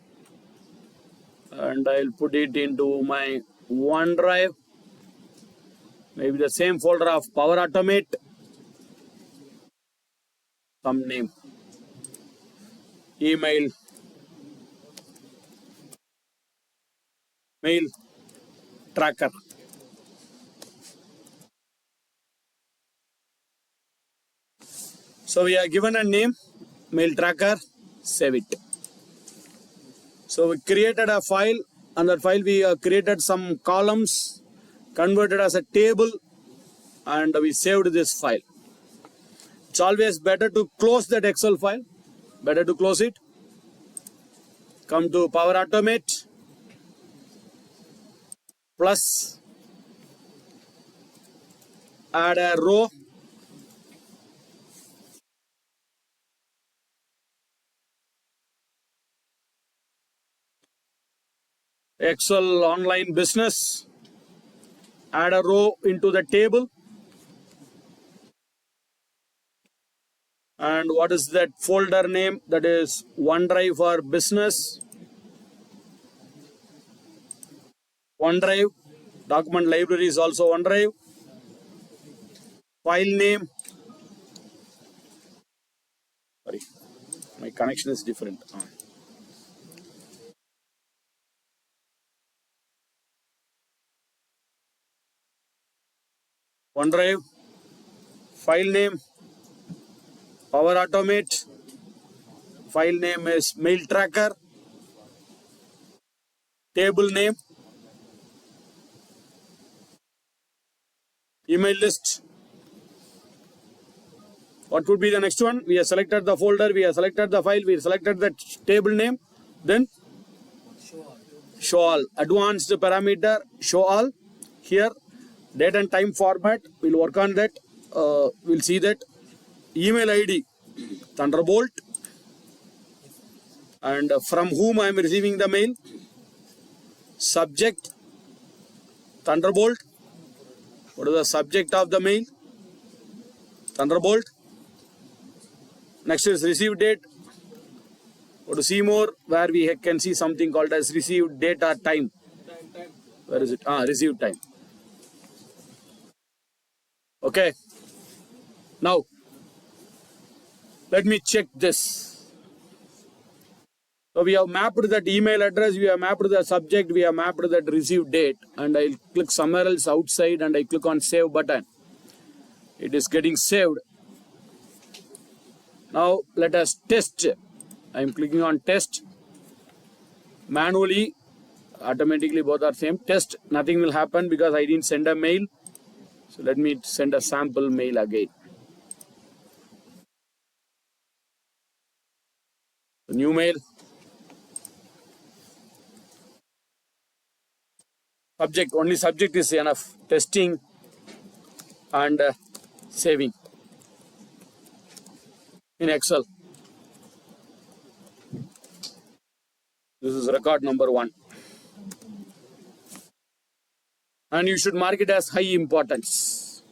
S1: And I'll put it into my OneDrive. Maybe the same folder of Power Automate. Some name. Email. Mail tracker. So we are given a name, mail tracker, save it. So we created a file, and that file we created some columns, converted as a table, and we saved this file. It's always better to close that Excel file. Better to close it. Come to Power Automate, plus, add a row. Excel online business. Add a row into the table. And what is that folder name? That is OneDrive for business. OneDrive. Document library is also OneDrive. File name. Sorry, my connection is different. OneDrive. File name. Power Automate. File name is Mail Tracker. Table name. Email list. What would be the next one? We have selected the folder, we have selected the file, we have selected the table name. Then show all. Advanced parameter, show all. Here, date and time format. We'll work on that. We'll see that. Email ID, Thunderbolt. And from whom I am receiving the mail. Subject, Thunderbolt. What is the subject of the mail? Thunderbolt. Next is receive date. Go to see more, where we can see something called as received date or time. Where is it? Received time. Okay. Now, let me check this. So we have mapped that email address, we have mapped the subject, we have mapped that received date, and I'll click somewhere else outside and I click on save button. It is getting saved. Now let us test. I am clicking on test. Manually, automatically both are same. Test, nothing will happen because I didn't send a mail. So let me send a sample mail again. The new mail. Subject, only subject is enough. Testing and saving in Excel. This is record number 1. And you should mark it as high importance.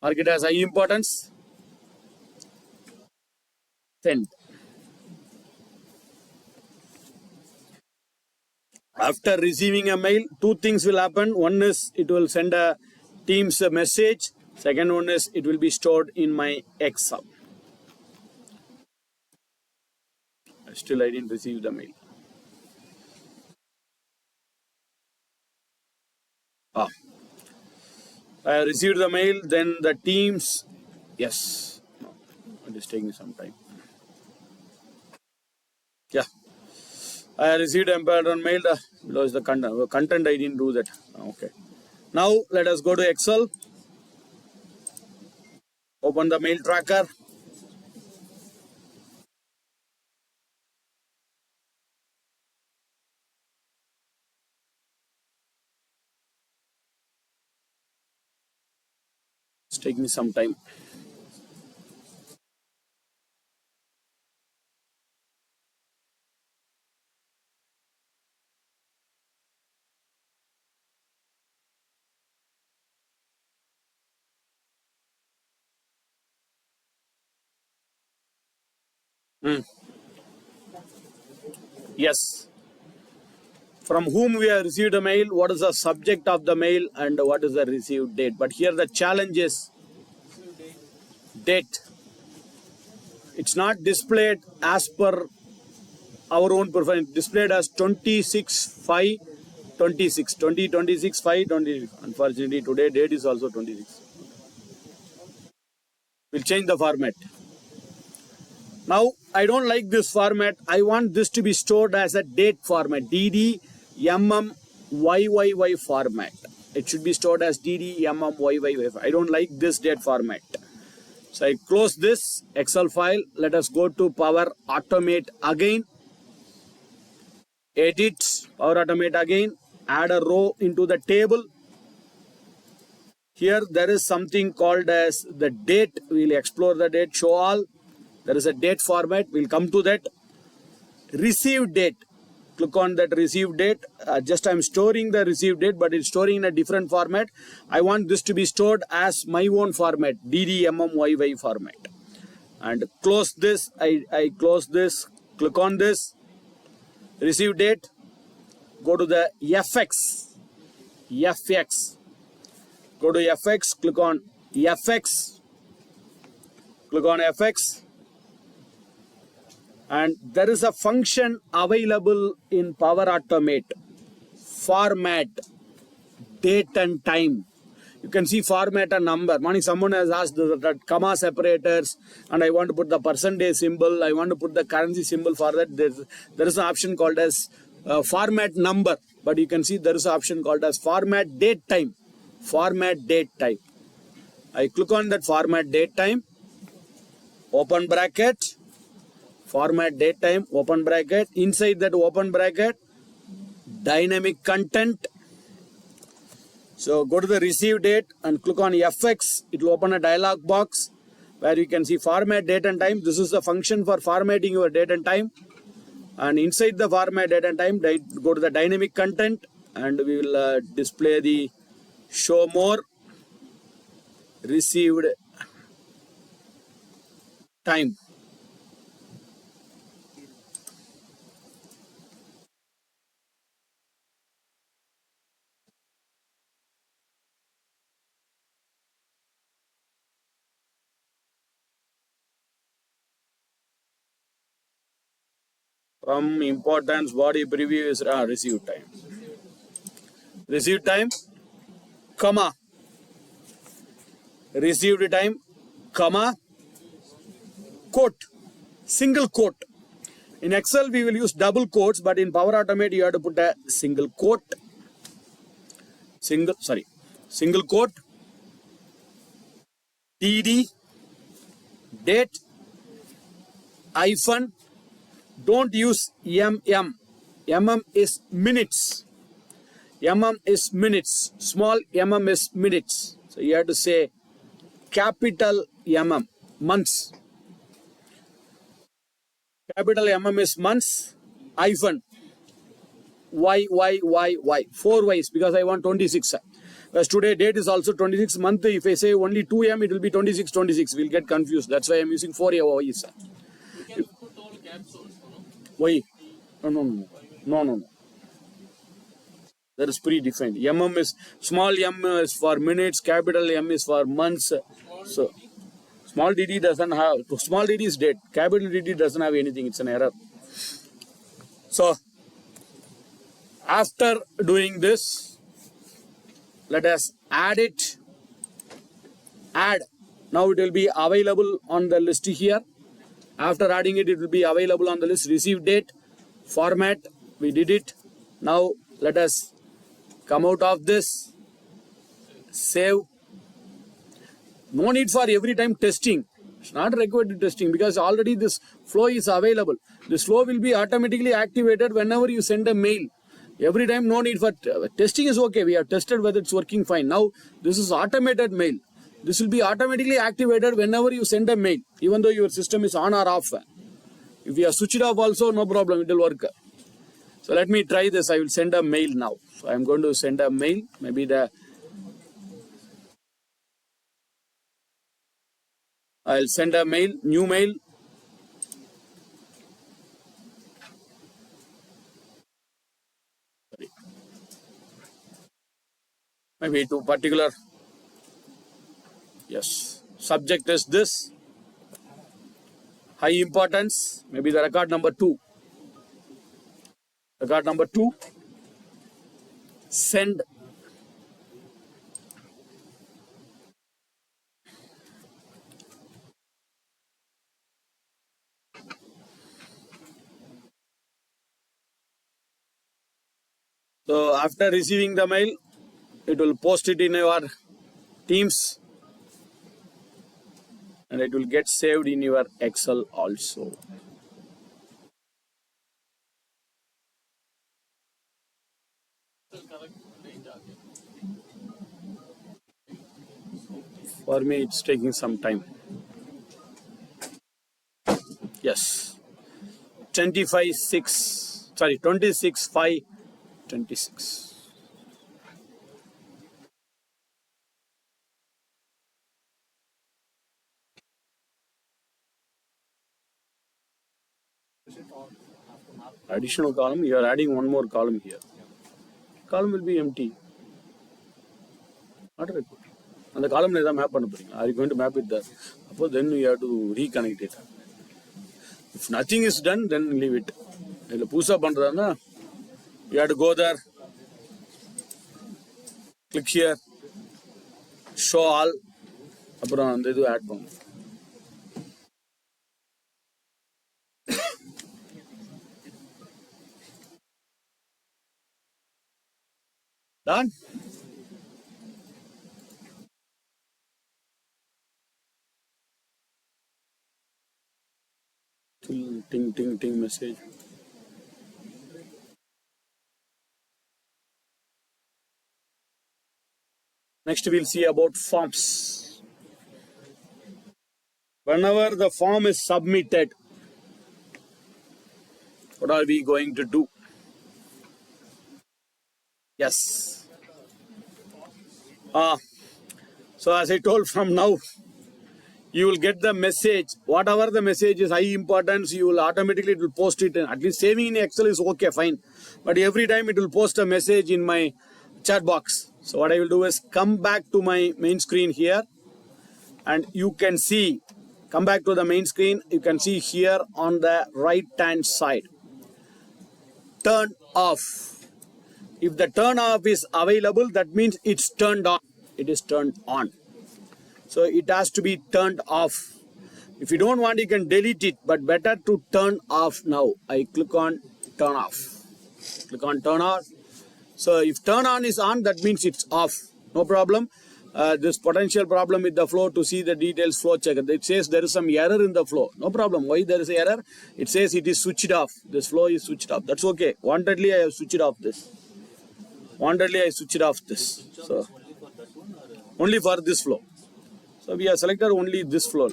S1: Mark it as high importance. Send. After receiving a mail, 2 things will happen. One is it will send a Teams message. Second one is it will be stored in my Excel. Still I didn't receive the mail. I received the mail, then the Teams. Yes. No, it is taking some time. Yeah. I received important mail. Below is the content. Content I didn't do that. Okay. Now let us go to Excel. Open the mail tracker. It's taking me some time. Yes. From whom we have received a mail, what is the subject of the mail, and what is the received date. But here the challenge is date. It's not displayed as per our own preference. Displayed as 26/5/26. 2026/5/26. Unfortunately, today date is also 26. We'll change the format. Now, I don't like this format. I want this to be stored as a date format. DDMMYYY format. It should be stored as DDMMYYY. I don't like this date format. So I close this Excel file. Let us go to Power Automate again. Edit, Power Automate again. Add a row into the table. Here there is something called as the date. We'll explore the date. Show all. There is a date format. We'll come to that. Receive date. Click on that receive date. Just I'm storing the receive date, but it's storing in a different format. I want this to be stored as my own format, DDMMYY format. And close this. I close this. Click on this. Receive date. Go to the FX. FX. Go to FX. Click on FX. Click on FX. And there is a function available in Power Automate. Format, date and time. You can see format a number. Morning someone has asked the comma separators, and I want to put the percentage symbol. I want to put the currency symbol for that. There is an option called as format number. But you can see there is an option called as format date time. Format date time. I click on that format date time, open bracket, format date time, open bracket. Inside that open bracket, dynamic content. So go to the receive date and click on FX. It will open a dialog box where you can see format date and time. This is the function for formatting your date and time. And inside the format date and time, go to the dynamic content and we will display the show more received time. From importance body preview is receive time. Receive time, comma. Received time, comma, quote, single quote. In Excel, we will use double quotes, but in Power Automate, you have to put a single quote. Single quote, TD, date, hyphen, don't use MM. MM is minutes. MM is minutes. Small mm is minutes. So you have to say capital MM, months. Capital MM is months, hyphen, Y. 4 Ys because I want 26. Because today date is also 26 month. If I say only 2M, it will be 26. We'll get confused. That's why I'm using 4 Ys.
S4: You can put all caps also, no?
S1: Why? No. That is predefined. MM is small m is for minutes, capital M is for months. So small dd doesn't have, small dd is date, capital dd doesn't have anything, it's an error. So after doing this, let us add it. Add. Now it will be available on the list here. After adding it, it will be available on the list. Receive date, format, we did it. Now let us come out of this, save. No need for every time testing. It's not required to testing because already this flow is available. This flow will be automatically activated whenever you send a mail. Every time no need for testing is okay. We have tested whether it's working fine. Now this is automated mail. This will be automatically activated whenever you send a mail, even though your system is on or off. If you have switched off also, no problem, it will work. So let me try this. I will send a mail now. So I'm going to send a mail. Maybe I'll send a mail, new mail. Maybe to particular. Yes. Subject is this. High importance. Maybe the record number 2. Record number 2. Send. So after receiving the mail, it will post it in your Teams and it will get saved in your Excel also. For me, it's taking some time. Yes. 26/5/26. Additional column, you are adding one more column here. Column will be empty. Not required. And the column is map. Are you going to map it there? Then you have to reconnect it. If nothing is done, then leave it. You have to go there, click here, show all, add one. Done? Ting, ting, ting message. Next, we'll see about forms. Whenever the form is submitted, what are we going to do? Yes. So as I told, from now, you will get the message. Whatever the message is high importance, you will automatically, it will post it. At least saving in Excel is okay, fine. But every time it will post a message in my chat box. So what I will do is come back to my main screen here, and you can see, come back to the main screen. You can see here on the right hand side, turn off. If the turn off is available, that means it's turned on. It is turned on. So it has to be turned off. If you don't want, you can delete it, but better to turn off now. I click on turn off. Click on turn off. So if turn on is on, that means it's off. No problem. This potential problem with the flow, to see the details flow check. It says there is some error in the flow. No problem. Why there is an error? It says it is switched off. This flow is switched off. That's okay. Wantedly I have switched off this. Wantedly I switched off this. So only for this flow. So we have selected only this flow.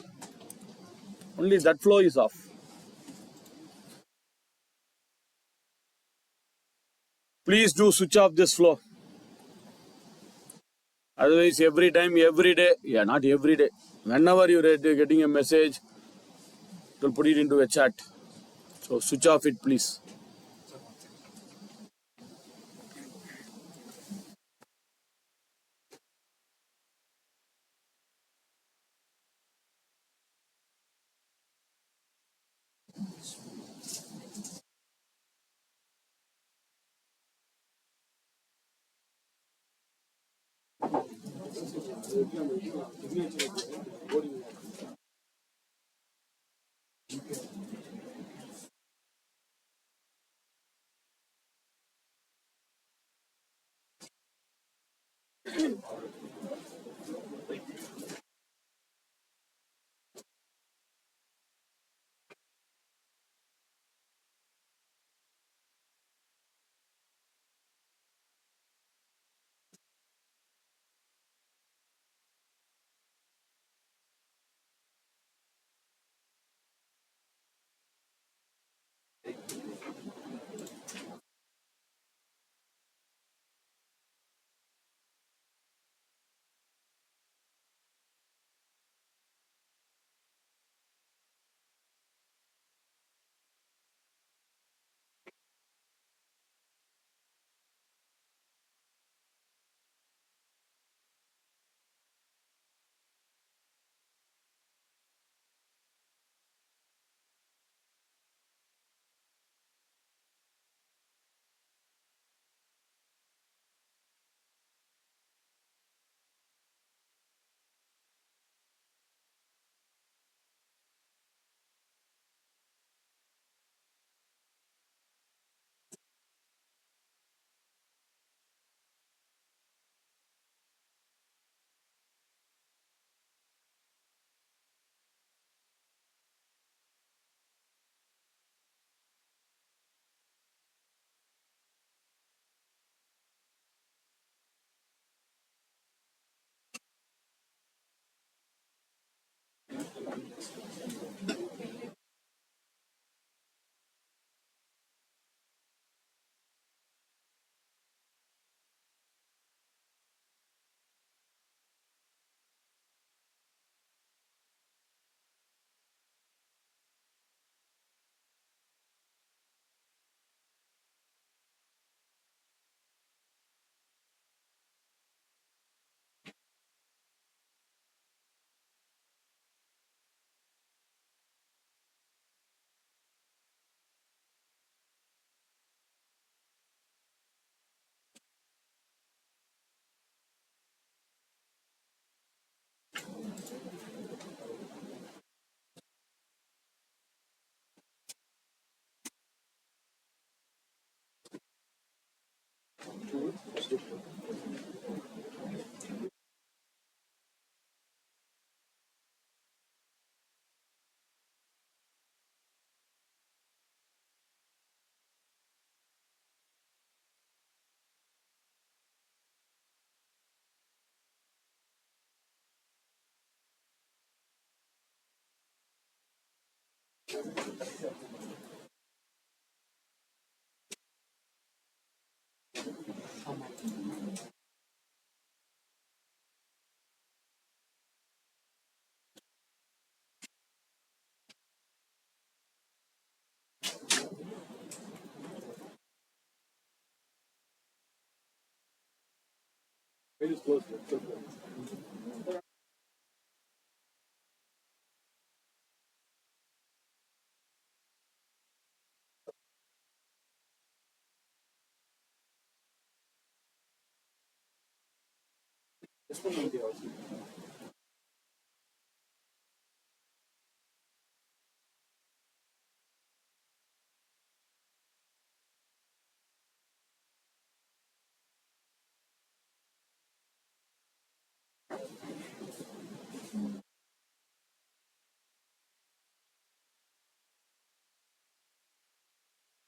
S1: Only that flow is off. Please do switch off this flow. Otherwise, every time, every day, yeah, not every day. Whenever you're getting a message, it will put it into a chat. So switch off it, please.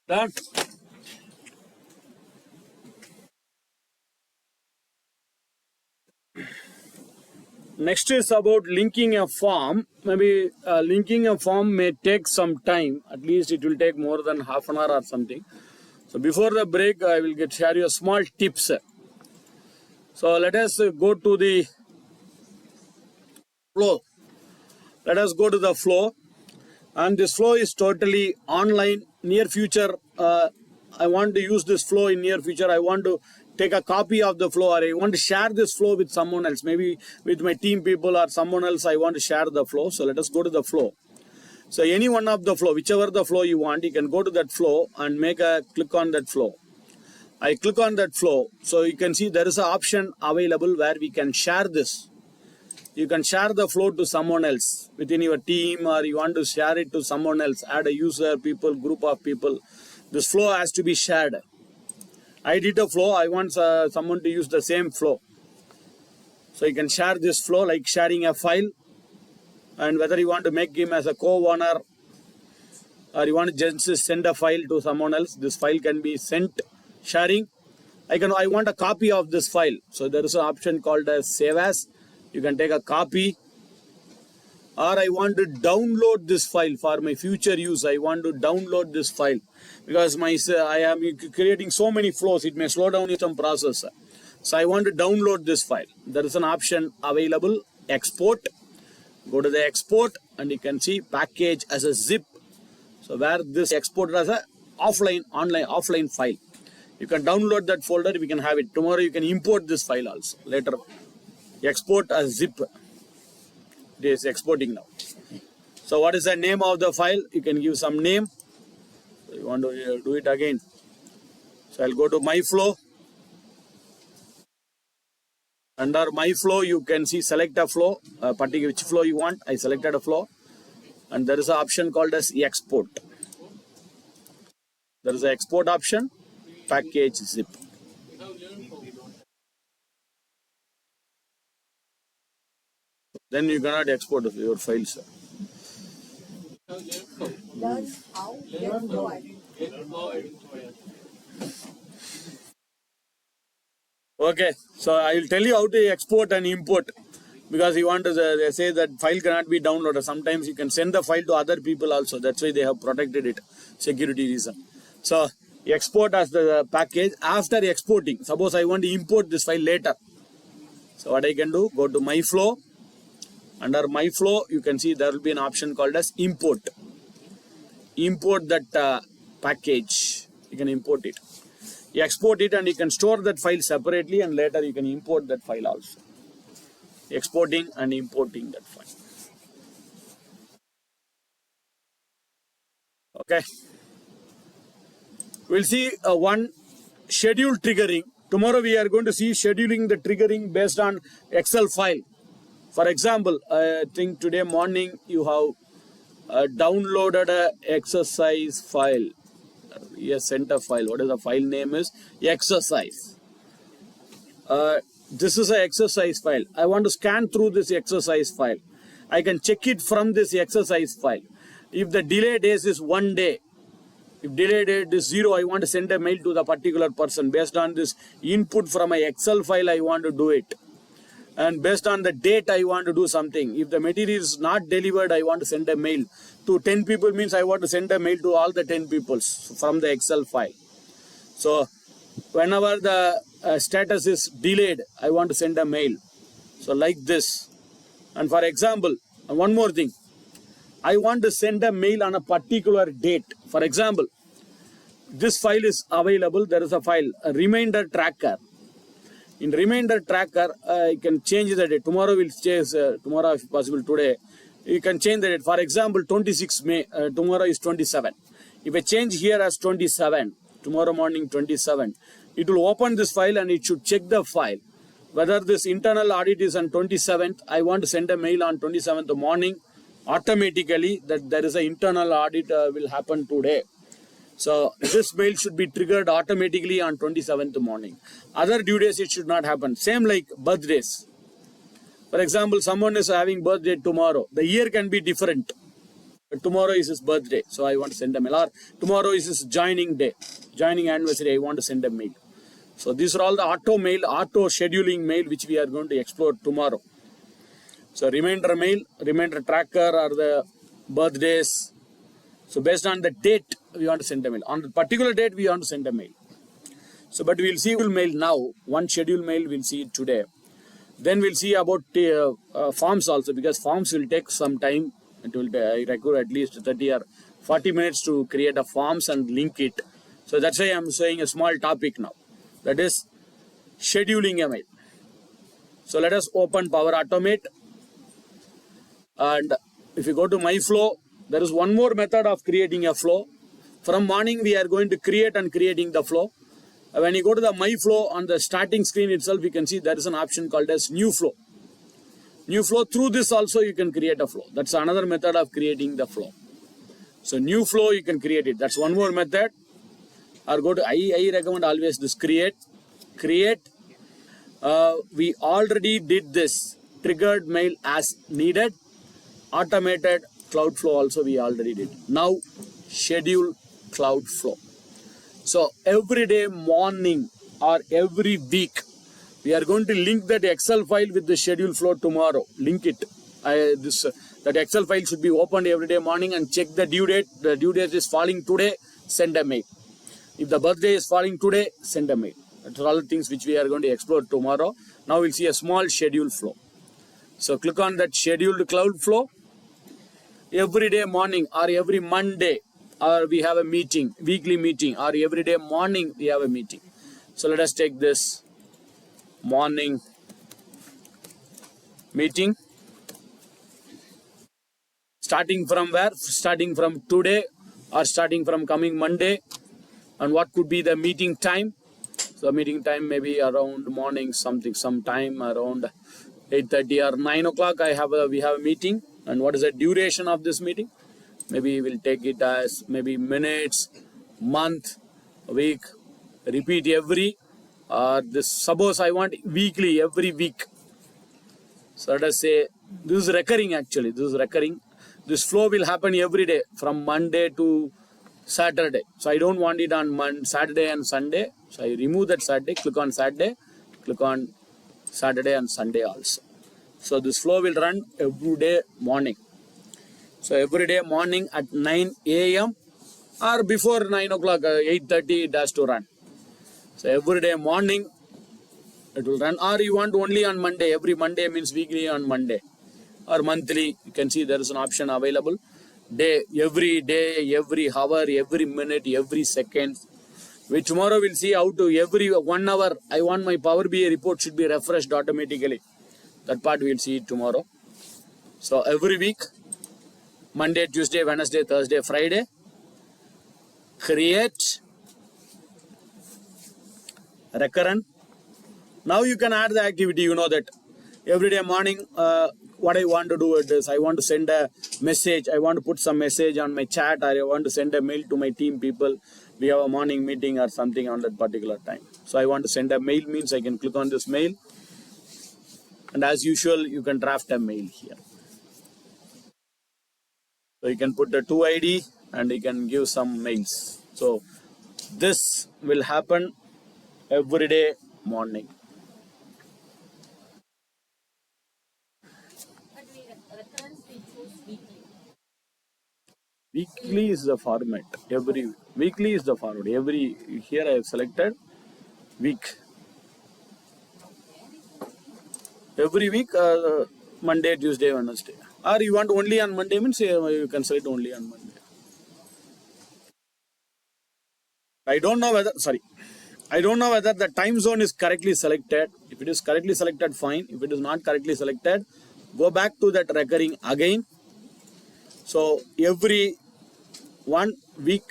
S1: Done. Next is about linking a form. Maybe linking a form may take some time. At least it will take more than half an hour or something. So before the break, I will share you small tips. So let us go to the flow. Let us go to the flow. And this flow is totally online. Near future, I want to use this flow in near future. I want to take a copy of the flow, or I want to share this flow with someone else, maybe with my team people or someone else. I want to share the flow. So let us go to the flow. So any one of the flow, whichever the flow you want, you can go to that flow and make a click on that flow. I click on that flow. So you can see there is an option available where we can share this. You can share the flow to someone else within your team, or you want to share it to someone else, add a user, people, group of people. This flow has to be shared. I did a flow. I want someone to use the same flow. So you can share this flow like sharing a file, and whether you want to make him as a co-owner or you want to just send a file to someone else, this file can be sent sharing. I want a copy of this file. So there is an option called as save as. You can take a copy, or I want to download this file for my future use. I want to download this file because I am creating so many flows. It may slow down some process. So I want to download this file. There is an option available, export. Go to the export and you can see package as a zip. So where this exported as a offline file. You can download that folder. We can have it. Tomorrow you can import this file also later. Export as zip. It is exporting now. So what is the name of the file? You can give some name. So you want to do it again. So I'll go to my flow. Under my flow, you can see select a flow, particular which flow you want. I selected a flow, and there is an option called as export. There is an export option, package zip. Then you cannot export your files.
S3: Learn how, get flow.
S1: Okay, so I will tell you how to export and import, because you want to they say that file cannot be downloaded. Sometimes you can send the file to other people also. That's why they have protected it, security reason. So export as the package. After exporting, suppose I want to import this file later. So what I can do, go to my flow. Under my flow, you can see there will be an option called as import. Import that package. You can import it. You export it and you can store that file separately, and later you can import that file also. Exporting and importing that file. Okay. We'll see one schedule triggering. Tomorrow we are going to see scheduling the triggering based on Excel file. For example, I think today morning you have downloaded a exercise file. Yes, center file. What is the file name is? Exercise. This is an exercise file. I want to scan through this exercise file. I can check it from this exercise file. If the delay days is 1 day, if delay date is 0, I want to send a mail to the particular person. Based on this input from my Excel file, I want to do it. And based on the date, I want to do something. If the material is not delivered, I want to send a mail to 10 people, means I want to send a mail to all the 10 people from the Excel file. So whenever the status is delayed, I want to send a mail. So like this. And for example, one more thing, I want to send a mail on a particular date. For example, this file is available. There is a file, a reminder tracker. In reminder tracker, you can change the date. Tomorrow will change, tomorrow if possible today. You can change the date. For example, 26 May, tomorrow is 27. If I change here as 27, tomorrow morning 27, it will open this file and it should check the file. Whether this internal audit is on 27th, I want to send a mail on 27th morning, automatically that there is an internal audit will happen today. So this mail should be triggered automatically on 27th morning. Other due days it should not happen. Same like birthdays. For example, someone is having birthday tomorrow. The year can be different. But tomorrow is his birthday, so I want to send a mail. Or tomorrow is his joining day, joining anniversary, I want to send a mail. So these are all the auto mail, auto scheduling mail which we are going to explore tomorrow. So reminder mail, reminder tracker are the birthdays. So based on the date, we want to send a mail. On the particular date, we want to send a mail. So, but we'll see mail now. One schedule mail we'll see today. Then we'll see about forms also, because forms will take some time. It will require at least 30 or 40 minutes to create a forms and link it. So that's why I'm saying a small topic now. That is scheduling a mail. So let us open Power Automate. And if you go to My Flow, there is one more method of creating a flow. From morning, we are going to create and creating the flow. When you go to the My Flow, on the starting screen itself, you can see there is an option called as New Flow. New Flow, through this also you can create a flow. That's another method of creating the flow. So New Flow, you can create it. That's one more method. Or go to, I recommend always this create. We already did this. Triggered mail as needed. Automated cloud flow also we already did. Now schedule cloud flow. So every day morning or every week, we are going to link that Excel file with the schedule flow tomorrow. Link it. That Excel file should be opened every day morning and check the due date. The due date is falling today, send a mail. If the birthday is falling today, send a mail. That's all the things which we are going to explore tomorrow. Now we'll see a small schedule flow. So click on that scheduled cloud flow. Every day morning or every Monday, or we have a meeting, weekly meeting, or every day morning we have a meeting. So let us take this morning meeting. Starting from where? Starting from today or starting from coming Monday. And what could be the meeting time? So meeting time maybe around morning some time around 8:30 or 9 o'clock. We have a meeting. And what is the duration of this meeting? Maybe we'll take it as maybe minutes, month, week. Repeat every. Suppose I want weekly, every week. So let us say this is recurring actually. This is recurring. This flow will happen every day from Monday to Saturday. So I don't want it on Saturday and Sunday. So I remove that Saturday, click on Saturday, click on Saturday and Sunday also. So this flow will run every day morning. So every day morning at 9 a.m. or before 9 o'clock, 8:30 it has to run. So every day morning it will run. Or you want only on Monday. Every Monday means weekly on Monday. Or monthly. You can see there is an option available. Every day, every hour, every minute, every second. Tomorrow we'll see how to every 1 hour. I want my Power BI report should be refreshed automatically. That part we'll see tomorrow. So every week, Monday, Tuesday, Wednesday, Thursday, Friday, create, recurrent. Now you can add the activity. You know that every day morning, what I want to do is I want to send a message. I want to put some message on my chat, or I want to send a mail to my team people. We have a morning meeting or something on that particular time. So I want to send a mail, means I can click on this mail. And as usual, you can draft a mail here. So you can put the to ID and you can give some mails. So this will happen every day morning. Weekly is the format. Every weekly is the format. Every here I have selected week. Every week, Monday, Tuesday, Wednesday. Or you want only on Monday means you can select only on Monday. I don't know whether, sorry, I don't know whether the time zone is correctly selected. If it is correctly selected, fine. If it is not correctly selected, go back to that recurring again. So every 1 week,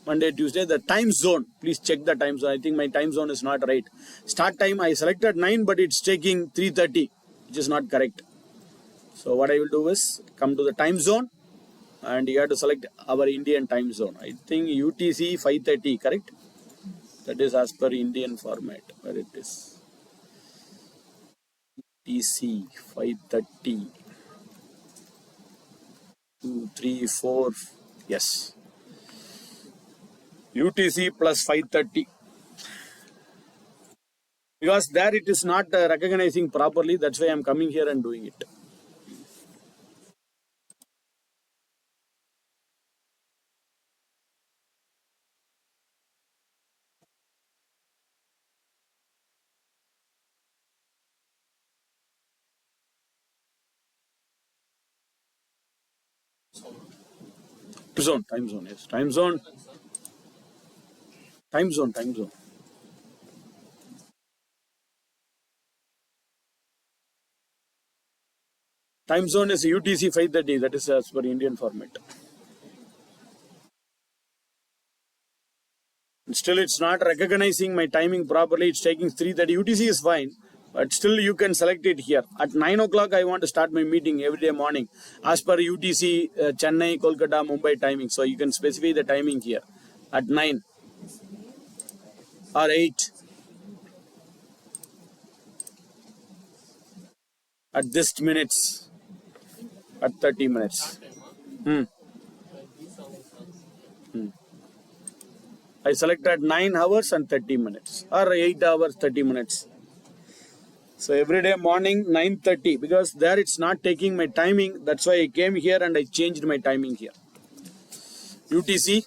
S1: Monday, Tuesday, the time zone, please check the time zone. I think my time zone is not right. Start time, I selected 9, but it's taking 3:30, which is not correct. So what I will do is come to the time zone and you have to select our Indian time zone. I think UTC 5:30, correct? That is as per Indian format, where it is. TC 5:30, 2, 3, 4, yes. UTC plus 5:30. Because there it is not recognizing properly, that's why I am coming here and doing it. Time zone, yes. Time zone. Time zone. Time zone is UTC 5:30, that is as per Indian format. Still, it's not recognizing my timing properly. It's taking 3:30. UTC is fine, but still you can select it here. At 9 o'clock, I want to start my meeting every day morning as per UTC Chennai, Kolkata, Mumbai timing. So you can specify the timing here at 9 or 8. At this minutes, at 30 minutes. I selected 9 hours and 30 minutes or 8 hours 30 minutes. So every day morning 9:30, because there it's not taking my timing. That's why I came here and I changed my timing here. UTC,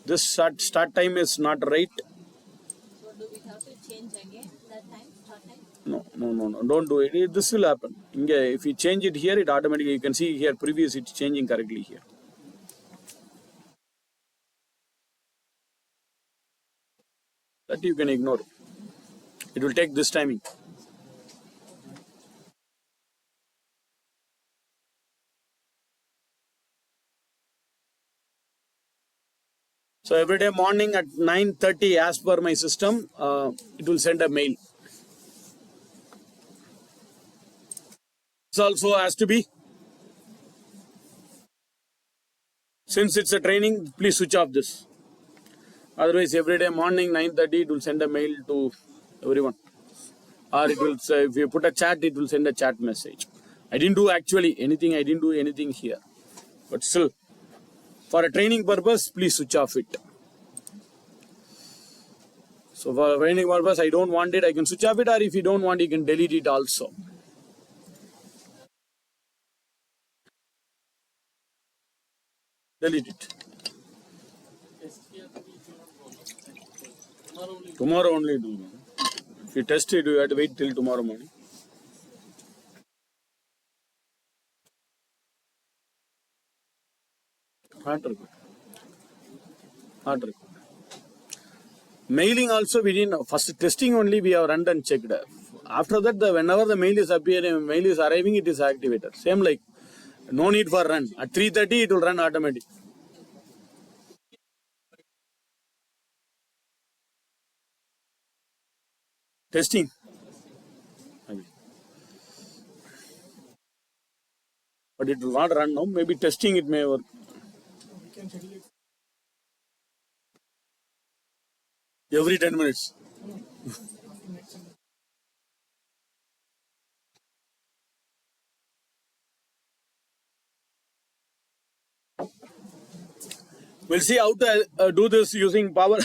S1: this start time is not right.
S2: So do we have to change again that time, start time?
S1: No. Don't do it. This will happen. If you change it here, it automatically, you can see here previous it's changing correctly here. That you can ignore. It will take this timing. So every day morning at 9:30 as per my system, it will send a mail. This also has to be, since it's a training, please switch off this. Otherwise every day morning 9:30 it will send a mail to everyone. Or it will say, if you put a chat, it will send a chat message. I didn't do anything here. But still, for a training purpose, please switch off it. So for a training purpose, I don't want it, I can switch off it, or if you don't want, you can delete it also. Delete it. Tomorrow only do. If you test it, you have to wait till tomorrow morning. Hard record. Mailing also we didn't, first testing only we have run and checked. After that, whenever the mail is appearing, mail is arriving, it is activated. Same like, no need for run. At 3:30 it will run automatic. Testing. But it will not run now. Maybe testing it may work. Every 10 minutes. We'll see how to do this using Power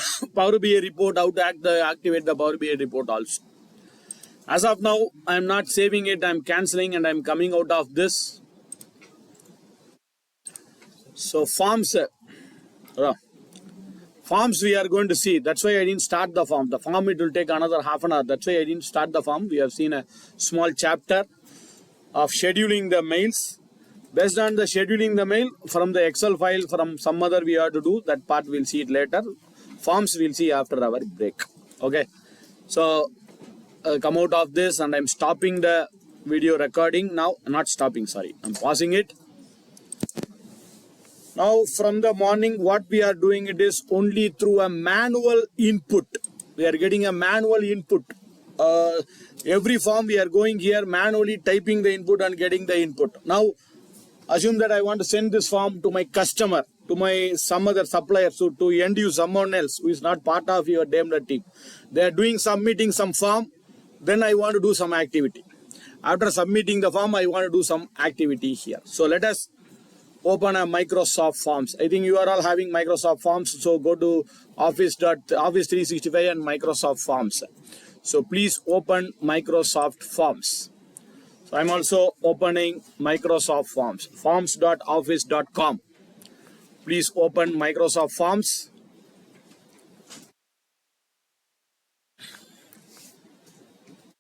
S1: BI report, how to activate the Power BI report also. As of now, I am not saving it. I am cancelling and I am coming out of this. So forms, Forms we are going to see. That's why I didn't start the form. The form it will take another half an hour. That's why I didn't start the form. We have seen a small chapter of scheduling the mails. Based on the scheduling the mail from the Excel file from some other we have to do. That part we'll see it later. Forms we'll see after our break. Okay. So come out of this and I'm stopping the video recording now. Not stopping, sorry. I'm pausing it. Now from the morning what we are doing it is only through a manual input. We are getting a manual input. Every form we are going here manually typing the input and getting the input. Now assume that I want to send this form to my customer, to my some other supplier, so to end use someone else who is not part of your Daimler team. They are doing submitting some form, then I want to do some activity. After submitting the form, I want to do some activity here. So let us open a Microsoft Forms. I think you are all having Microsoft Forms, so go to Office 365 and Microsoft Forms. So please open Microsoft Forms. So I'm also opening Microsoft Forms, forms.office.com. Please open Microsoft Forms.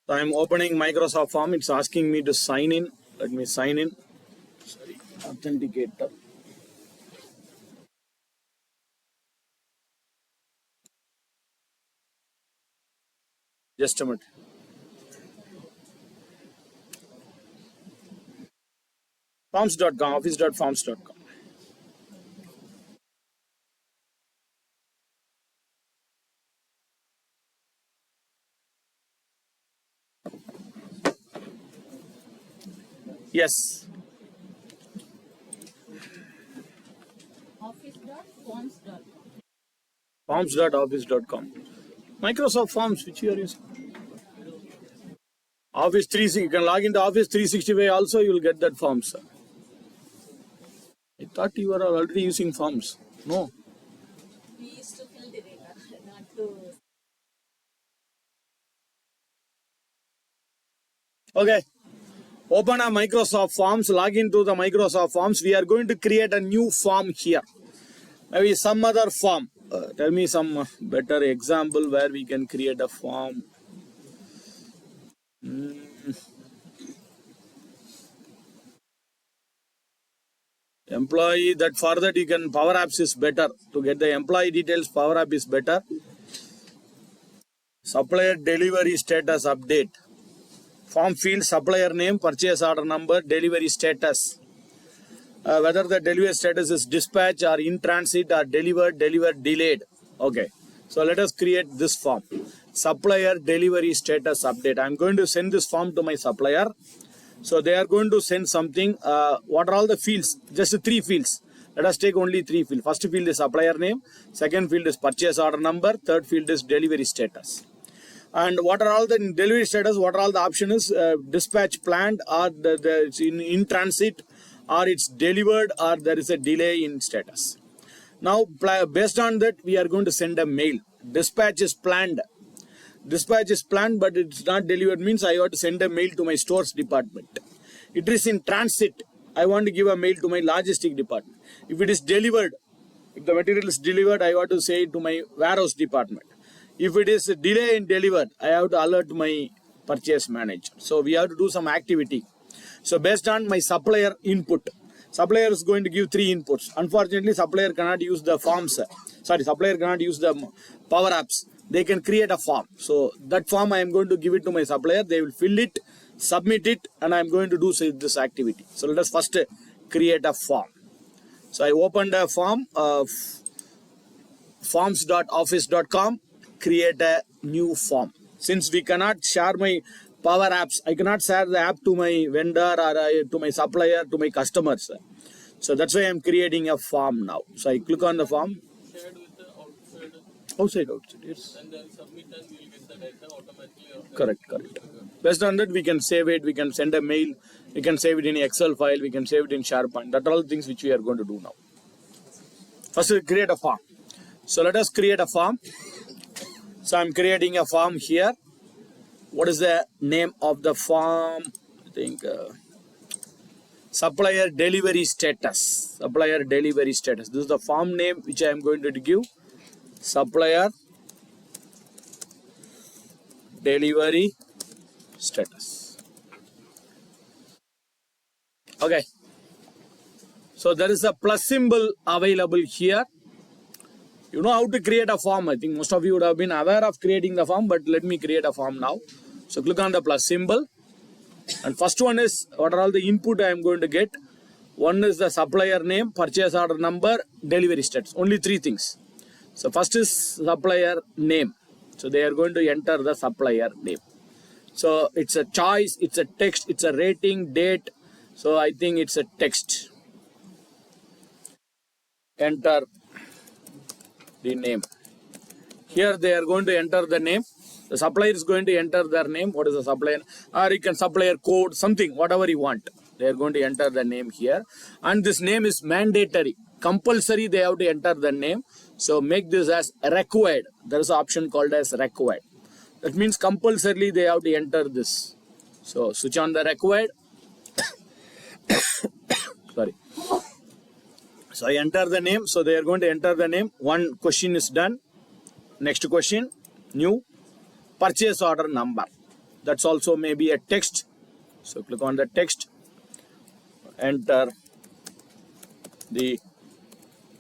S1: So I'm opening Microsoft Form. It's asking me to sign in. Let me sign in. Sorry, authenticator. Just a minute. Forms.com, office.forms.com. Yes.
S2: Office.forms.com.
S1: Forms.office.com. Microsoft Forms, which you are using. Office 360, you can log into Office 365 also, you will get that Forms. I thought you were already using Forms. No.
S2: We used to fill the data, not to.
S1: Okay. Open a Microsoft Forms, log into the Microsoft Forms. We are going to create a new form here. Maybe some other form. Tell me some better example where we can create a form. Employee, that for that you can, Power Apps is better. To get the employee details, Power App is better. Supplier delivery status update. Form field, supplier name, purchase order number, delivery status. Whether the delivery status is dispatch or in transit or delivered delayed. Okay. So let us create this form. Supplier delivery status update. I'm going to send this form to my supplier. So they are going to send something. What are all the fields? Just 3 fields. Let us take only 3 fields. First field is supplier name. Second field is purchase order number. Third field is delivery status. And what are all the delivery status? What are all the options? Dispatch planned or it's in transit or it's delivered or there is a delay in status. Now, based on that, we are going to send a mail. Dispatch is planned. Dispatch is planned, but it's not delivered. Means I have to send a mail to my stores department. It is in transit. I want to give a mail to my logistic department. If it is delivered, if the material is delivered, I have to say it to my warehouse department. If it is delay in delivered, I have to alert my purchase manager. So we have to do some activity. So based on my supplier input, supplier is going to give 3 inputs. Unfortunately, supplier cannot use the forms. Supplier cannot use the Power Apps. They can create a form. So that form I am going to give it to my supplier. They will fill it, submit it, and I am going to do this activity. So let us first create a form. So I opened a form, forms.office.com, create a new form. Since we cannot share my Power Apps, I cannot share the app to my vendor or to my supplier, to my customers. So that's why I am creating a form now. So I click on the form.
S4: Shared with the outside.
S1: Outside, yes.
S4: And then submit and we will get the data automatically.
S1: Correct. Based on that, we can save it, we can send a mail, we can save it in Excel file, we can save it in SharePoint. That are all things which we are going to do now. First, we create a form. So let us create a form. So I'm creating a form here. What is the name of the form? I think supplier delivery status. Supplier delivery status. This is the form name which I am going to give. Supplier delivery status. Okay. So there is a plus symbol available here. You know how to create a form. I think most of you would have been aware of creating the form, but let me create a form now. So click on the plus symbol. And first one is what are all the input I am going to get. One is the supplier name, purchase order number, delivery status. Only three things. So first is supplier name. So they are going to enter the supplier name. So it's a choice, it's a text, it's a rating, date. So I think it's a text. Enter the name. Here they are going to enter the name. The supplier is going to enter their name. What is the supplier? Or you can supplier code, something, whatever you want. They are going to enter the name here. And this name is mandatory. Compulsory they have to enter the name. So make this as required. There is an option called as required. That means compulsorily they have to enter this. So switch on the required. Sorry. So I enter the name. So they are going to enter the name. One question is done. Next question. New. Purchase order number. That's also maybe a text. So click on the text. Enter the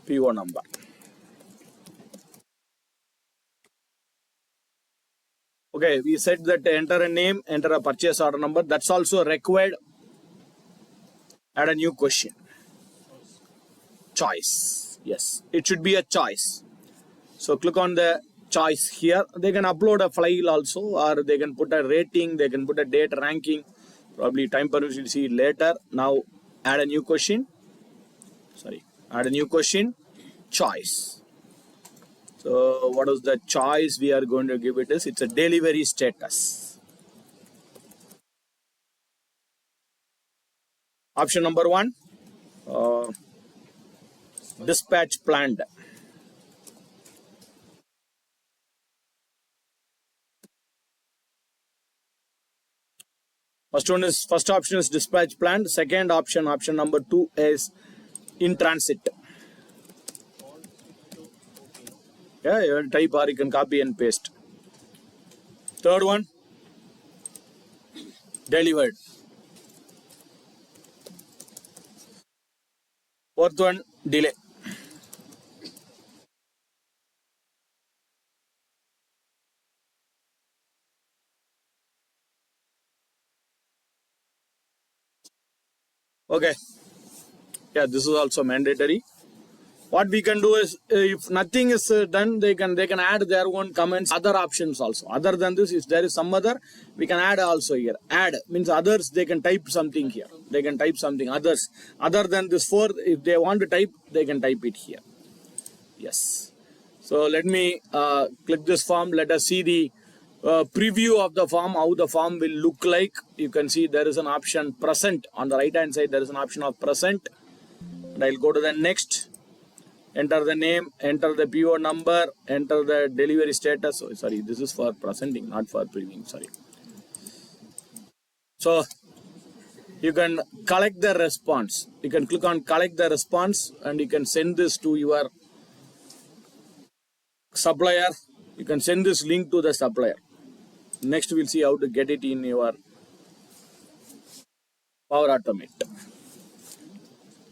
S1: PO number. Okay, we said that enter a name, enter a purchase order number. That's also required. Add a new question. Choice. Yes, it should be a choice. So click on the choice here. They can upload a file also, or they can put a rating, they can put a date ranking. Probably time permits, we'll see later. Now add a new question. Add a new question. Choice. So what is the choice we are going to give it is? It's a delivery status. Option number one. Dispatch planned. First option is dispatch planned. Second option number 2 is in transit. Yeah, you can type or you can copy and paste. Third one, delivered. Fourth one, delay. Okay. Yeah, this is also mandatory. What we can do is, if nothing is done, they can add their own comments, other options also. Other than this, if there is some other, we can add also here. Add means others, they can type something here. They can type something. Others, other than this 4, if they want to type, they can type it here. Yes. So let me click this form. Let us see the preview of the form, how the form will look like. You can see there is an option present. On the right hand side, there is an option of present. And I'll go to the next. Enter the name, enter the PO number, enter the delivery status. Oh, sorry, this is for presenting, not for previewing. Sorry. So you can collect the response. You can click on collect the response and you can send this to your supplier. You can send this link to the supplier. Next, we'll see how to get it in your Power Automate.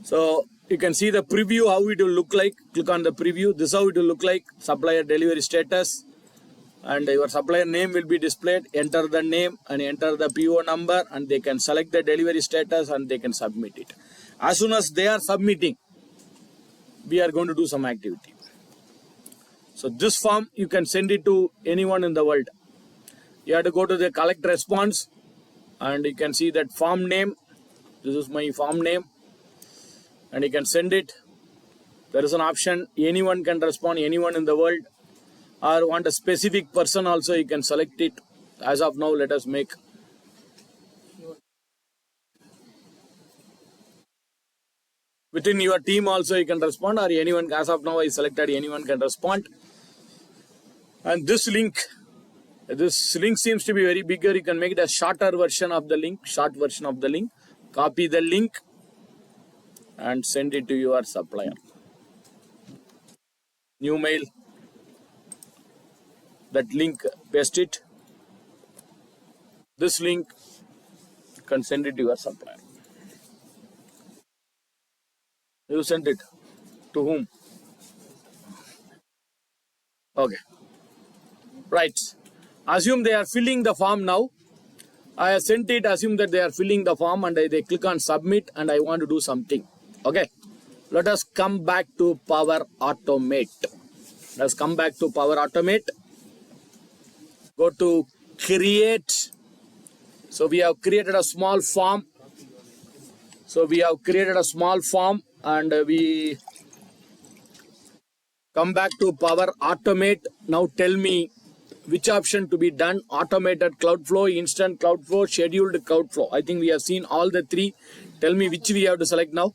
S1: So you can see the preview, how it will look like. Click on the preview. This is how it will look like. Supplier delivery status. And your supplier name will be displayed. Enter the name and enter the PO number. And they can select the delivery status and they can submit it. As soon as they are submitting, we are going to do some activity. So this form, you can send it to anyone in the world. You have to go to the collect response. And you can see that form name. This is my form name. And you can send it. There is an option, anyone can respond, anyone in the world, or want a specific person also, you can select it. As of now, let us make within your team also you can respond, or anyone. As of now I selected anyone can respond. And this link seems to be very bigger. You can make it a shorter version of the link, short version of the link. Copy the link and send it to your supplier. New mail, that link, paste it. This link, you can send it to your supplier. You sent it to whom? Okay, right. Assume they are filling the form now. I have sent it, assume that they are filling the form, and they click on submit, and I want to do something. Okay, let us come back to Power Automate. Let's come back to Power Automate. Go to create. So we have created a small form. And we come back to Power Automate. Now tell me which option to be done. Automated cloud flow, instant cloud flow, scheduled cloud flow. I think we have seen all the three. Tell me which we have to select now.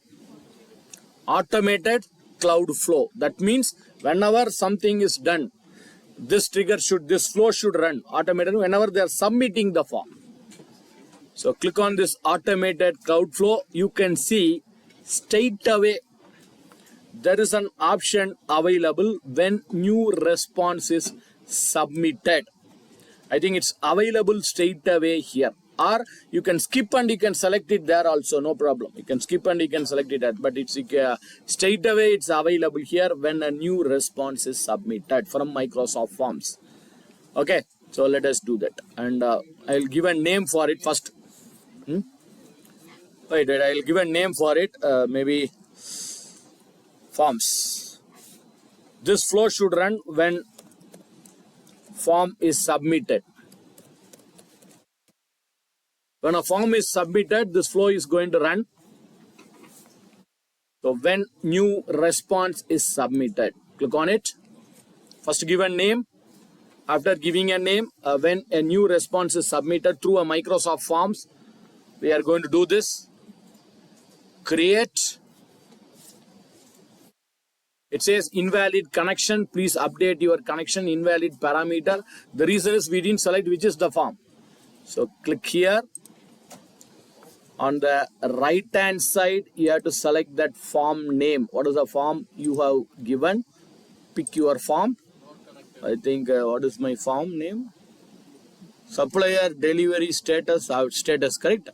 S1: Automated cloud flow. That means whenever something is done, this flow should run automated whenever they are submitting the form. So click on this automated cloud flow. You can see straight away there is an option available when new response is submitted. I think it's available straight away here. Or you can skip and you can select it there also, no problem. You can skip and you can select it there, but it's straight away it's available here when a new response is submitted from Microsoft Forms. Okay, so let us do that. And I'll give a name for it first. Wait, I'll give a name for it. Maybe forms. This flow should run when form is submitted. When a form is submitted, this flow is going to run. So when new response is submitted, click on it. First give a name. After giving a name, when a new response is submitted through a Microsoft Forms, we are going to do this. Create. It says invalid connection. Please update your connection, invalid parameter. The reason is we didn't select which is the form. So click here. On the right hand side, you have to select that form name. What is the form you have given? Pick your form. I think, what is my form name? Supplier delivery status, correct?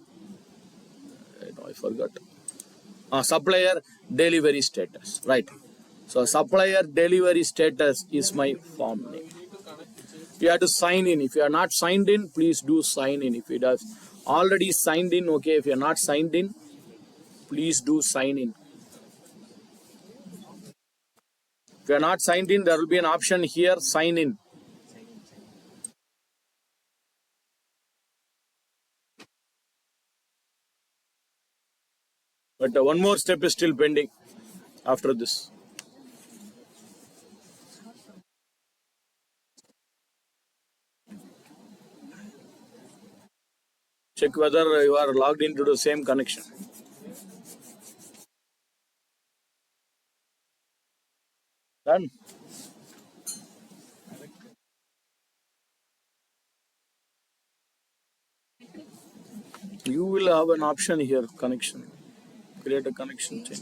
S1: I forgot. Supplier delivery status, right. So supplier delivery status is my form name. You have to sign in. If you are not signed in, please do sign in. If it has already signed in, okay. If you are not signed in, please do sign in. If you are not signed in, there will be an option here, sign in. But one more step is still pending after this. Check whether you are logged into the same connection. Done. You will have an option here, connection. Create a connection chain.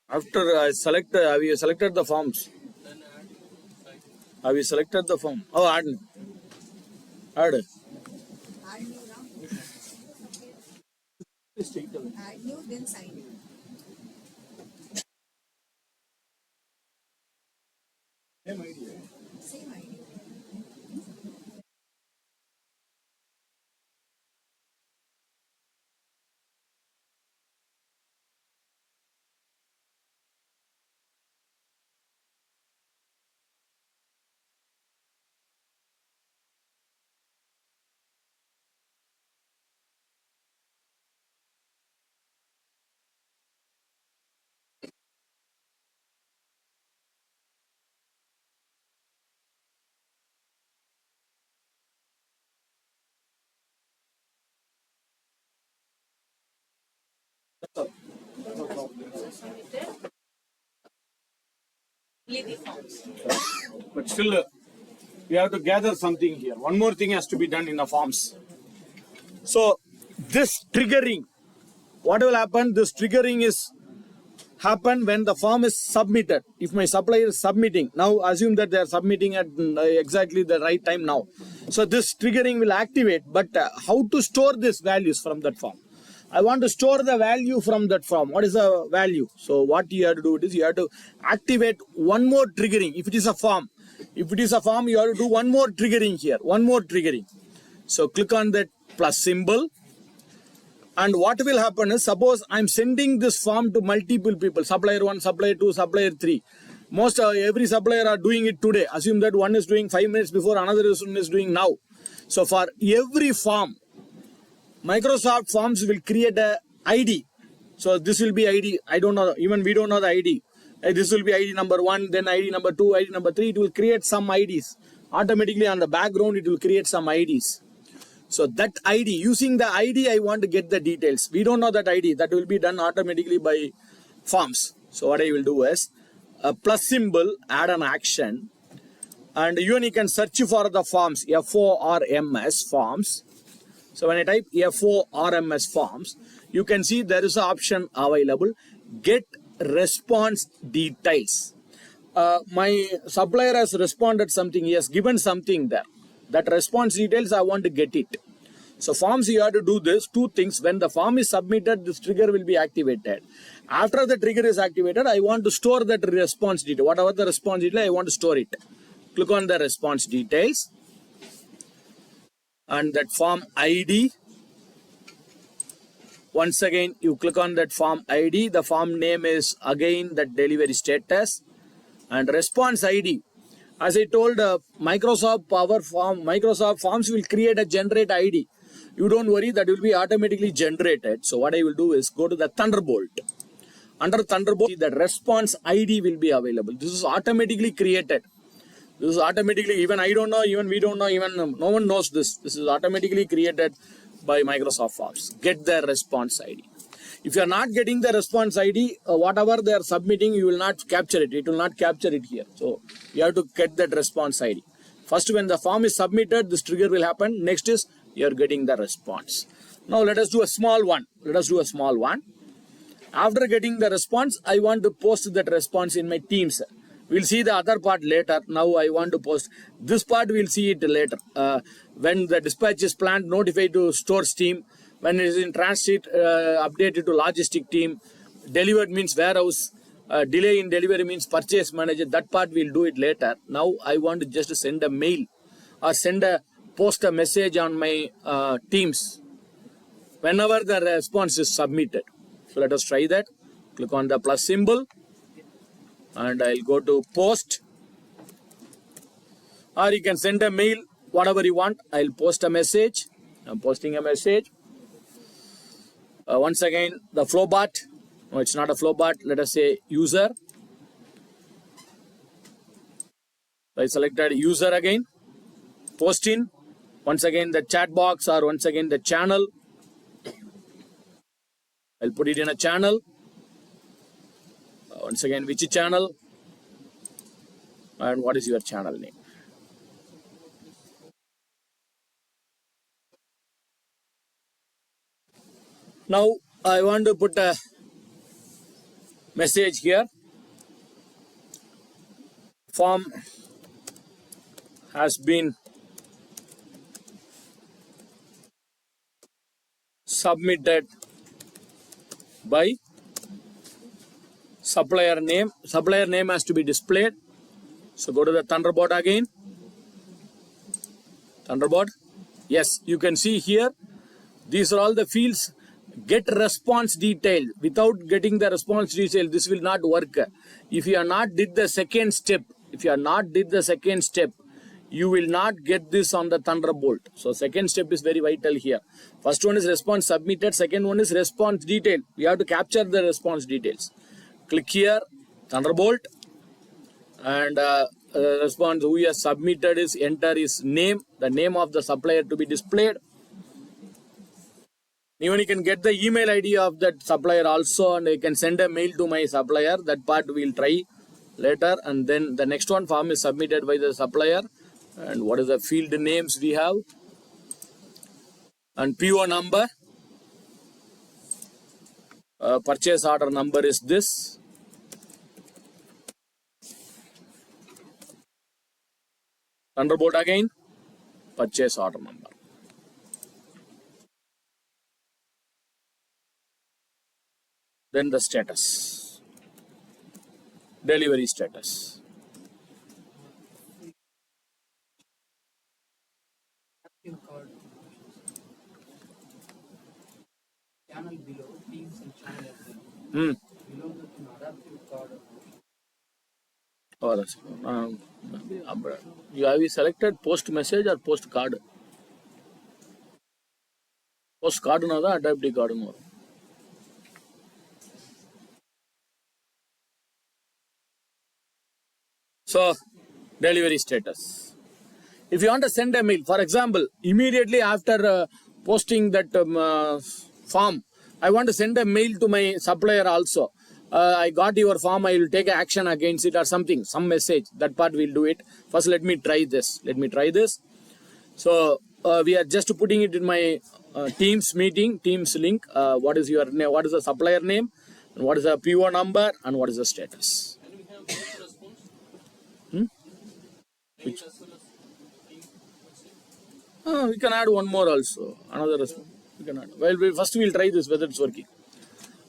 S1: After I select, have you selected the forms? Have you selected the form? Oh, add. Add.
S3: Add new now. Add new, then sign in. Same idea.
S1: But still, we have to gather something here. One more thing has to be done in the forms. So this triggering, what will happen? This triggering is happen when the form is submitted. If my supplier is submitting, now assume that they are submitting at exactly the right time now. So this triggering will activate, but how to store these values from that form? I want to store the value from that form. What is the value? So what you have to do is you have to activate one more triggering. If it is a form, you have to do one more triggering here, one more triggering. So click on that plus symbol. And what will happen is, suppose I'm sending this form to multiple people, supplier 1, supplier 2, supplier 3. Most every supplier are doing it today. Assume that one is doing 5 minutes before, another one is doing now. So for every form, Microsoft Forms will create a ID. So this will be ID. I don't know, even we don't know the ID. This will be ID number 1, then ID number 2, ID number 3. It will create some IDs. Automatically on the background, it will create some IDs. So that ID, using the ID, I want to get the details. We don't know that ID. That will be done automatically by forms. So what I will do is a plus symbol, add an action, and even you can search for the forms, FORMS forms. So when I type FORMS forms, you can see there is an option available, get response details. My supplier has responded something, he has given something there. That response details, I want to get it. So forms, you have to do this, 2 things. When the form is submitted, this trigger will be activated. After the trigger is activated, I want to store that response detail. Whatever the response detail, I want to store it. Click on the response details. And that form ID. Once again, you click on that form ID. The form name is again the delivery status. And response ID. As I told, Microsoft Forms will create a generate ID. You don't worry, that will be automatically generated. So what I will do is go to the Thunderbolt. Under Thunderbolt, the response ID will be available. This is automatically created. This is automatically, even I don't know, even we don't know, even no one knows this. This is automatically created by Microsoft Forms. Get the response ID. If you are not getting the response ID, whatever they are submitting, you will not capture it. It will not capture it here. So you have to get that response ID. First, when the form is submitted, this trigger will happen. Next is you are getting the response. Now let us do a small one. After getting the response, I want to post that response in my Teams. We'll see the other part later. Now I want to post this part. We'll see it later. When the dispatch is planned, notify to stores team. When it is in transit, updated to logistic team. Delivered means warehouse. Delay in delivery means purchase manager. That part we'll do it later. Now I want to just send a mail or post a message on my Teams whenever the response is submitted. So let us try that. Click on the plus symbol and I'll go to post, or you can send a mail, whatever you want. I'll post a message. I'm posting a message. Once again, the flowbot. No, it's not a flowbot. Let us say user. I selected user again. Post in. Once again, the chat box, or once again, the channel. I'll put it in a channel. Once again, which channel? And what is your channel name? Now, I want to put a message here. Form has been submitted by supplier name. Supplier name has to be displayed. So go to the Thunderbolt again. Thunderbolt. Yes, you can see here. These are all the fields. Get response detail. Without getting the response detail, this will not work. If you are not did the second step, you will not get this on the Thunderbolt. So second step is very vital here. First one is response submitted. Second one is response detail. We have to capture the response details. Click here, Thunderbolt, and response who has submitted is enter his name, the name of the supplier to be displayed. Even you can get the email ID of that supplier also, and you can send a mail to my supplier. That part we'll try later. And then the next one, form is submitted by the supplier. And what is the field names we have? and PO number. Purchase order number is this. Thunderbolt again. Purchase order number. Then the status. Delivery status.
S5: Channel below, teams and channel
S1: Hmm.
S5: below the adaptive card.
S1: Oh, that's you have you selected post message or post card? Post card no da adaptive card no. So delivery status. If you want to send a mail, for example, immediately after posting that form, I want to send a mail to my supplier also. I got your form, I will take action against it or something, some message. That part we'll do it. First, let me try this. So we are just putting it in my Teams meeting, Teams link. What is your name? What is the supplier name? And what is the PO number? And what is the status?
S4: And we have both response.
S1: Hmm?
S4: Mail
S1: Which?
S4: as well as team.
S1: We can add one more also. Another response. We can add. Well, first we'll try this whether it's working.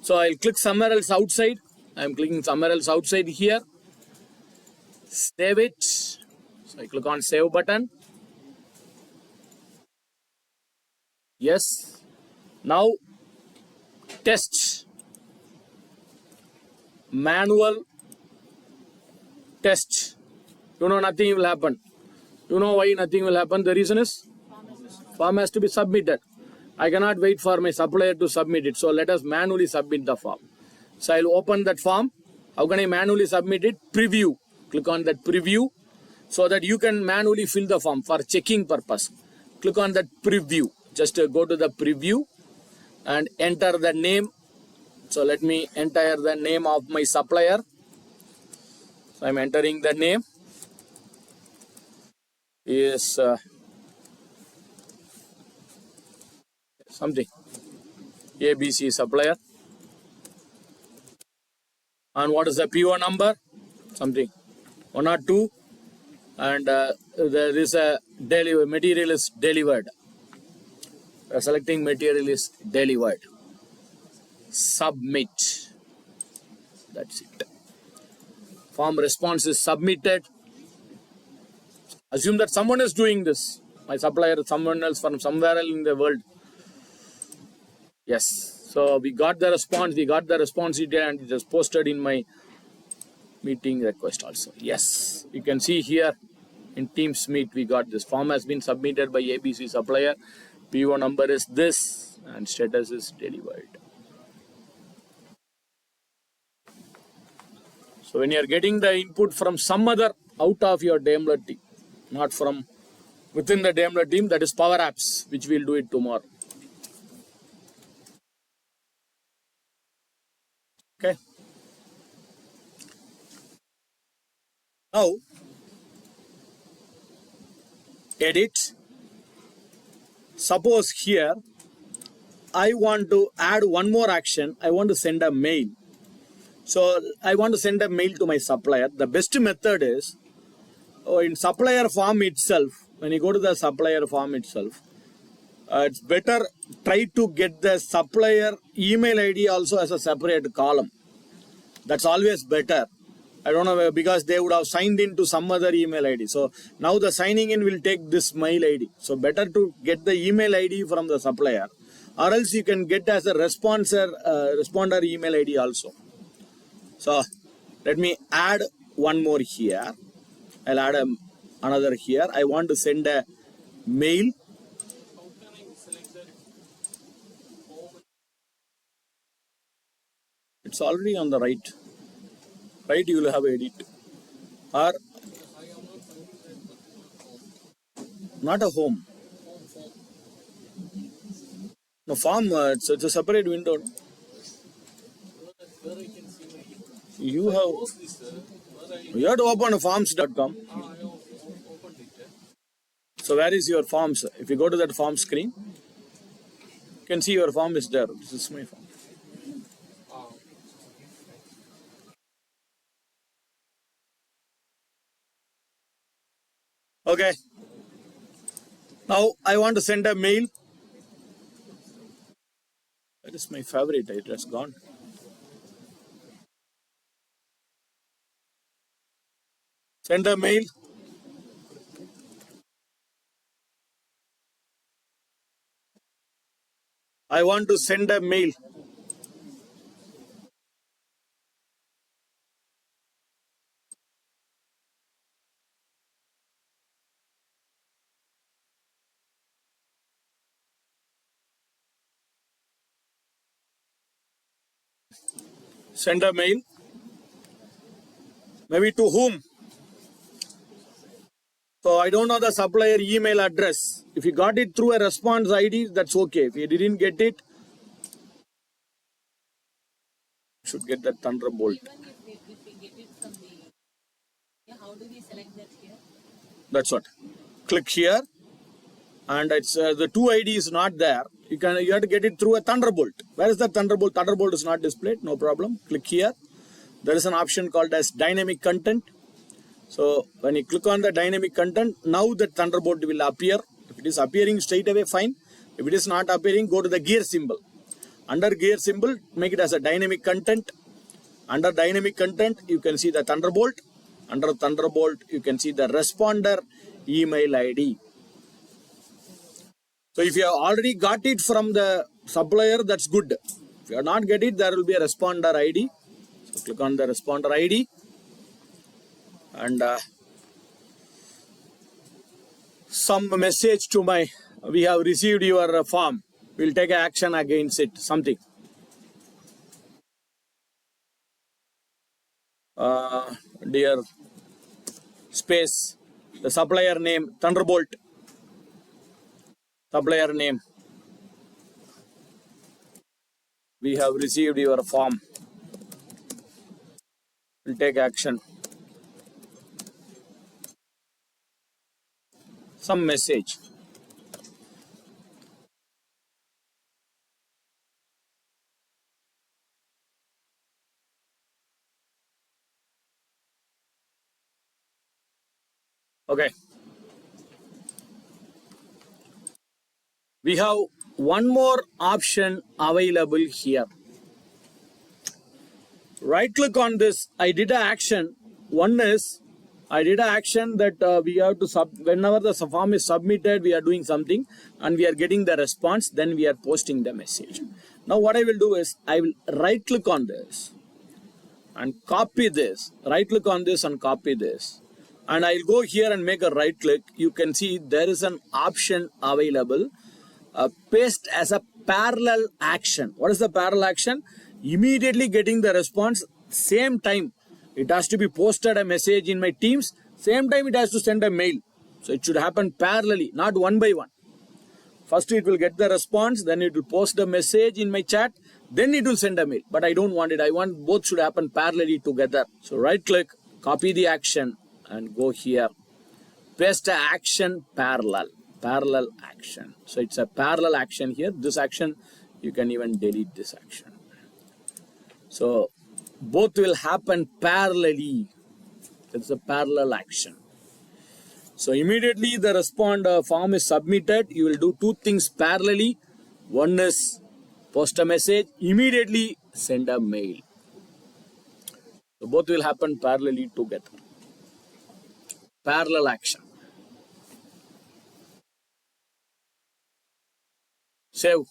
S1: So I'll click somewhere else outside. I'm clicking somewhere else outside here. Save it. So I click on save button. Yes. Now test. Manual test. You know nothing will happen. You know why nothing will happen? The reason is form has to be submitted. I cannot wait for my supplier to submit it. So let us manually submit the form. So I'll open that form. How can I manually submit it? Preview. Click on that preview so that you can manually fill the form for checking purpose. Click on that preview. Just go to the preview and enter the name. So let me enter the name of my supplier. So I'm entering the name. Is something ABC supplier. And what is the PO number? Something 1 or 2. And there is a material is delivered. Selecting material is delivered. Submit. That's it. Form response is submitted. Assume that someone is doing this. My supplier is someone else from somewhere else in the world. Yes. So we got the response. We got the response detail and it is posted in my meeting request also. Yes. You can see here in Teams Meet we got this. Form has been submitted by ABC supplier. PO number is this and status is delivered. So when you are getting the input from some other out of your Daimler team, not from within the Daimler team, that is Power Apps, which we'll do it tomorrow. Okay. Now, edit. Suppose here, I want to add one more action. I want to send a mail. So I want to send a mail to my supplier. The best method is in supplier form itself. When you go to the supplier form itself, it's better try to get the supplier email ID also as a separate column. That's always better. I don't know because they would have signed into some other email ID. So now the signing in will take this mail ID. So better to get the email ID from the supplier, or else you can get as a responder email ID also. So let me add one more here. I'll add another here. I want to send a mail.
S4: How can I select that form?
S1: It's already on the right. Right, you will have edit. Or
S4: I am not finding that form.
S1: not a home.
S4: Form.
S1: No, form, it's a separate window. No?
S4: That's where I can see my input.
S1: You have,
S4: Close this, sir. Where I
S1: you have to open forms.com.
S4: I have opened it.
S1: So where is your forms? If you go to that form screen, can see your form is there. This is my form. Okay. Now I want to send a mail. That is my favorite. It has gone. Send a mail. I want to send a mail. Send a mail. Maybe to whom? So I don't know the supplier email address. If you got it through a response ID, that's okay. If you didn't get it, you should get that Thunderbolt.
S2: Even if we get it from the, yeah, how do we select that here?
S1: That's what. Click here, and it's the two ID is not there. You have to get it through a Thunderbolt. Where is the Thunderbolt? Thunderbolt is not displayed. No problem. Click here. There is an option called as dynamic content. So when you click on the dynamic content, now the Thunderbolt will appear. If it is appearing straight away, fine. If it is not appearing, go to the gear symbol. Under gear symbol, make it as a dynamic content. Under dynamic content, you can see the Thunderbolt. Under Thunderbolt, you can see the responder email ID. So if you have already got it from the supplier, that's good. If you have not get it, there will be a responder ID. So click on the responder ID. And some message to we have received your form. We'll take action against it, something. Dear space, the supplier name, Thunderbolt. Supplier name. We have received your form. We'll take action. Some message. Okay. We have one more option available here. Right click on this. I did an action. One is I did an action that we have to whenever the form is submitted, we are doing something and we are getting the response, then we are posting the message. Now what I will do is I will right click on this and copy this. Right click on this and copy this. And I'll go here and make a right click. You can see there is an option available. Paste as a parallel action. What is the parallel action? Immediately getting the response, same time it has to be posted a message in my Teams, same time it has to send a mail. So it should happen parallelly, not one by one. First it will get the response, then it will post the message in my chat, then it will send a mail. But I don't want it. I want both should happen parallelly together. So right click, copy the action and go here. Paste the action parallel action. So it's a parallel action here. This action, you can even delete this action. So both will happen parallelly. It's a parallel action. So immediately the form is submitted. You will do two things parallelly. One is post a message, immediately send a mail. So both will happen parallelly together. Parallel action. Save.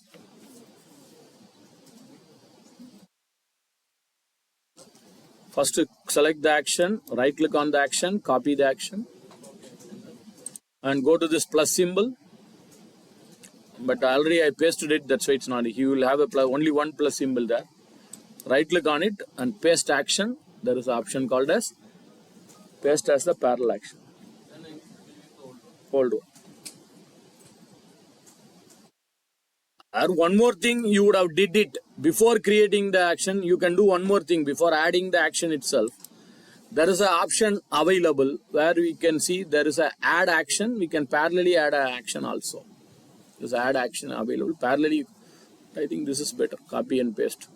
S1: First select the action, right click on the action, copy the action and go to this plus symbol. But already I pasted it, that's why it's not. You will have only one plus symbol there. Right click on it and paste action. There is an option called as paste as the parallel action. Hold on. Or one more thing, you would have did it before creating the action. You can do one more thing before adding the action itself. There is an option available where we can see there is a add action. We can parallelly add an action also. There's add action available. Parallelly I think this is better. Copy and paste.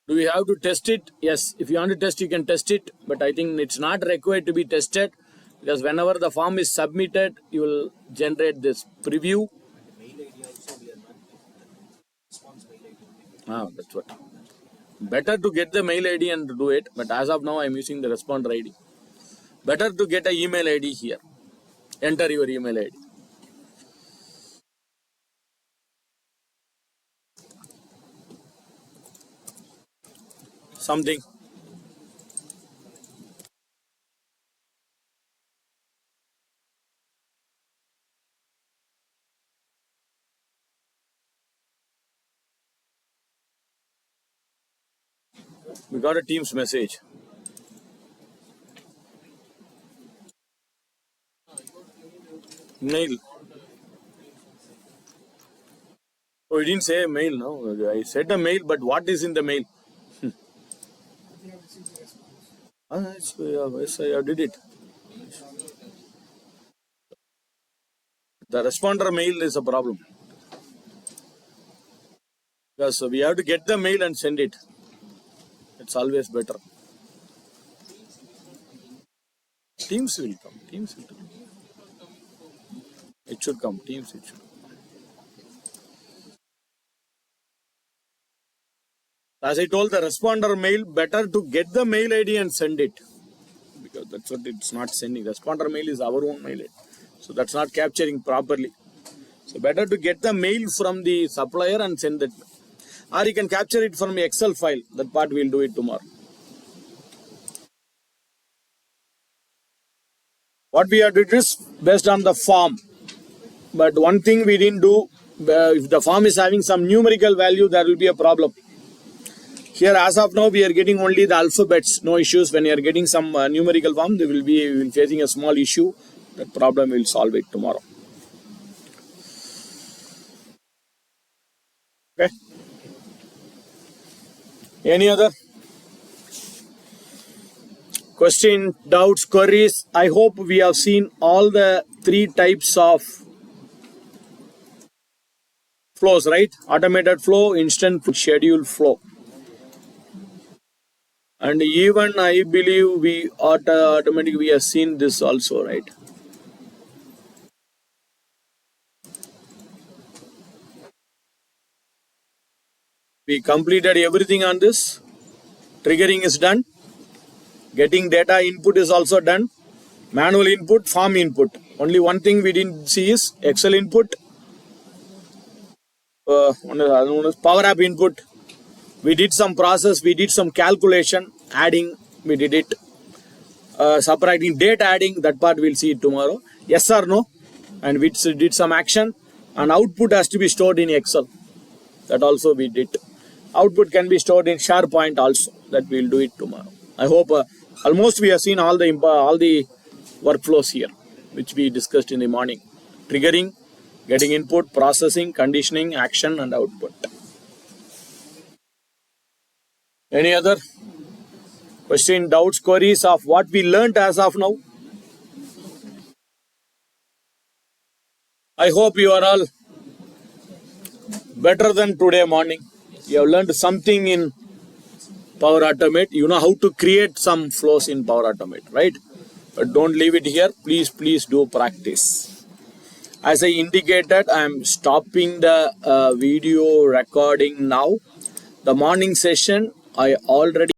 S1: Do we have to test it? Yes. If you want to test, you can test it. But I think it's not required to be tested because whenever the form is submitted, you will generate this preview. That's what. Better to get the mail ID and do it. But as of now, I'm using the responder ID. Better to get an email ID here. Enter your email ID. Something. We got a Teams message. Mail. Oh, you didn't say mail, no? I said a mail, but what is in the mail? Yes, I did it. The responder mail is a problem. Because we have to get the mail and send it. It's always better. Teams will come. Teams will come. It should come. Teams, it should come. As I told the responder mail, better to get the mail ID and send it. Because that's what it's not sending. Responder mail is our own mail ID. So that's not capturing properly. So better to get the mail from the supplier and send it. Or you can capture it from the Excel file. That part we'll do it tomorrow. What we have to do is based on the form. But one thing we didn't do, if the form is having some numerical value, there will be a problem. Here, as of now, we are getting only the alphabets, no issues. When you are getting some numerical form, they will be facing a small issue. That problem will solve it tomorrow. Okay. Any other question, doubts, queries? I hope we have seen all the three types of flows, right? Automated flow, instant flow, scheduled flow. And even I believe we automatically we have seen this also, right? We completed everything on this. Triggering is done. Getting data input is also done. Manual input, form input. Only one thing we didn't see is Excel input. Power app input. We did some process. We did some calculation. Adding, we did it. Subtracting, date adding, that part we'll see it tomorrow. Yes or no? And we did some action. And output has to be stored in Excel. That also we did. Output can be stored in SharePoint also. That we'll do it tomorrow. I hope almost we have seen all the workflows here, which we discussed in the morning. Triggering, getting input, processing, conditioning, action, and output. Any other question, doubts, queries of what we learned as of now? I hope you are all better than today morning. You have learned something in Power Automate. You know how to create some flows in Power Automate, right? But don't leave it here. Please do practice. As I indicated, I am stopping the video recording now. The morning session, I already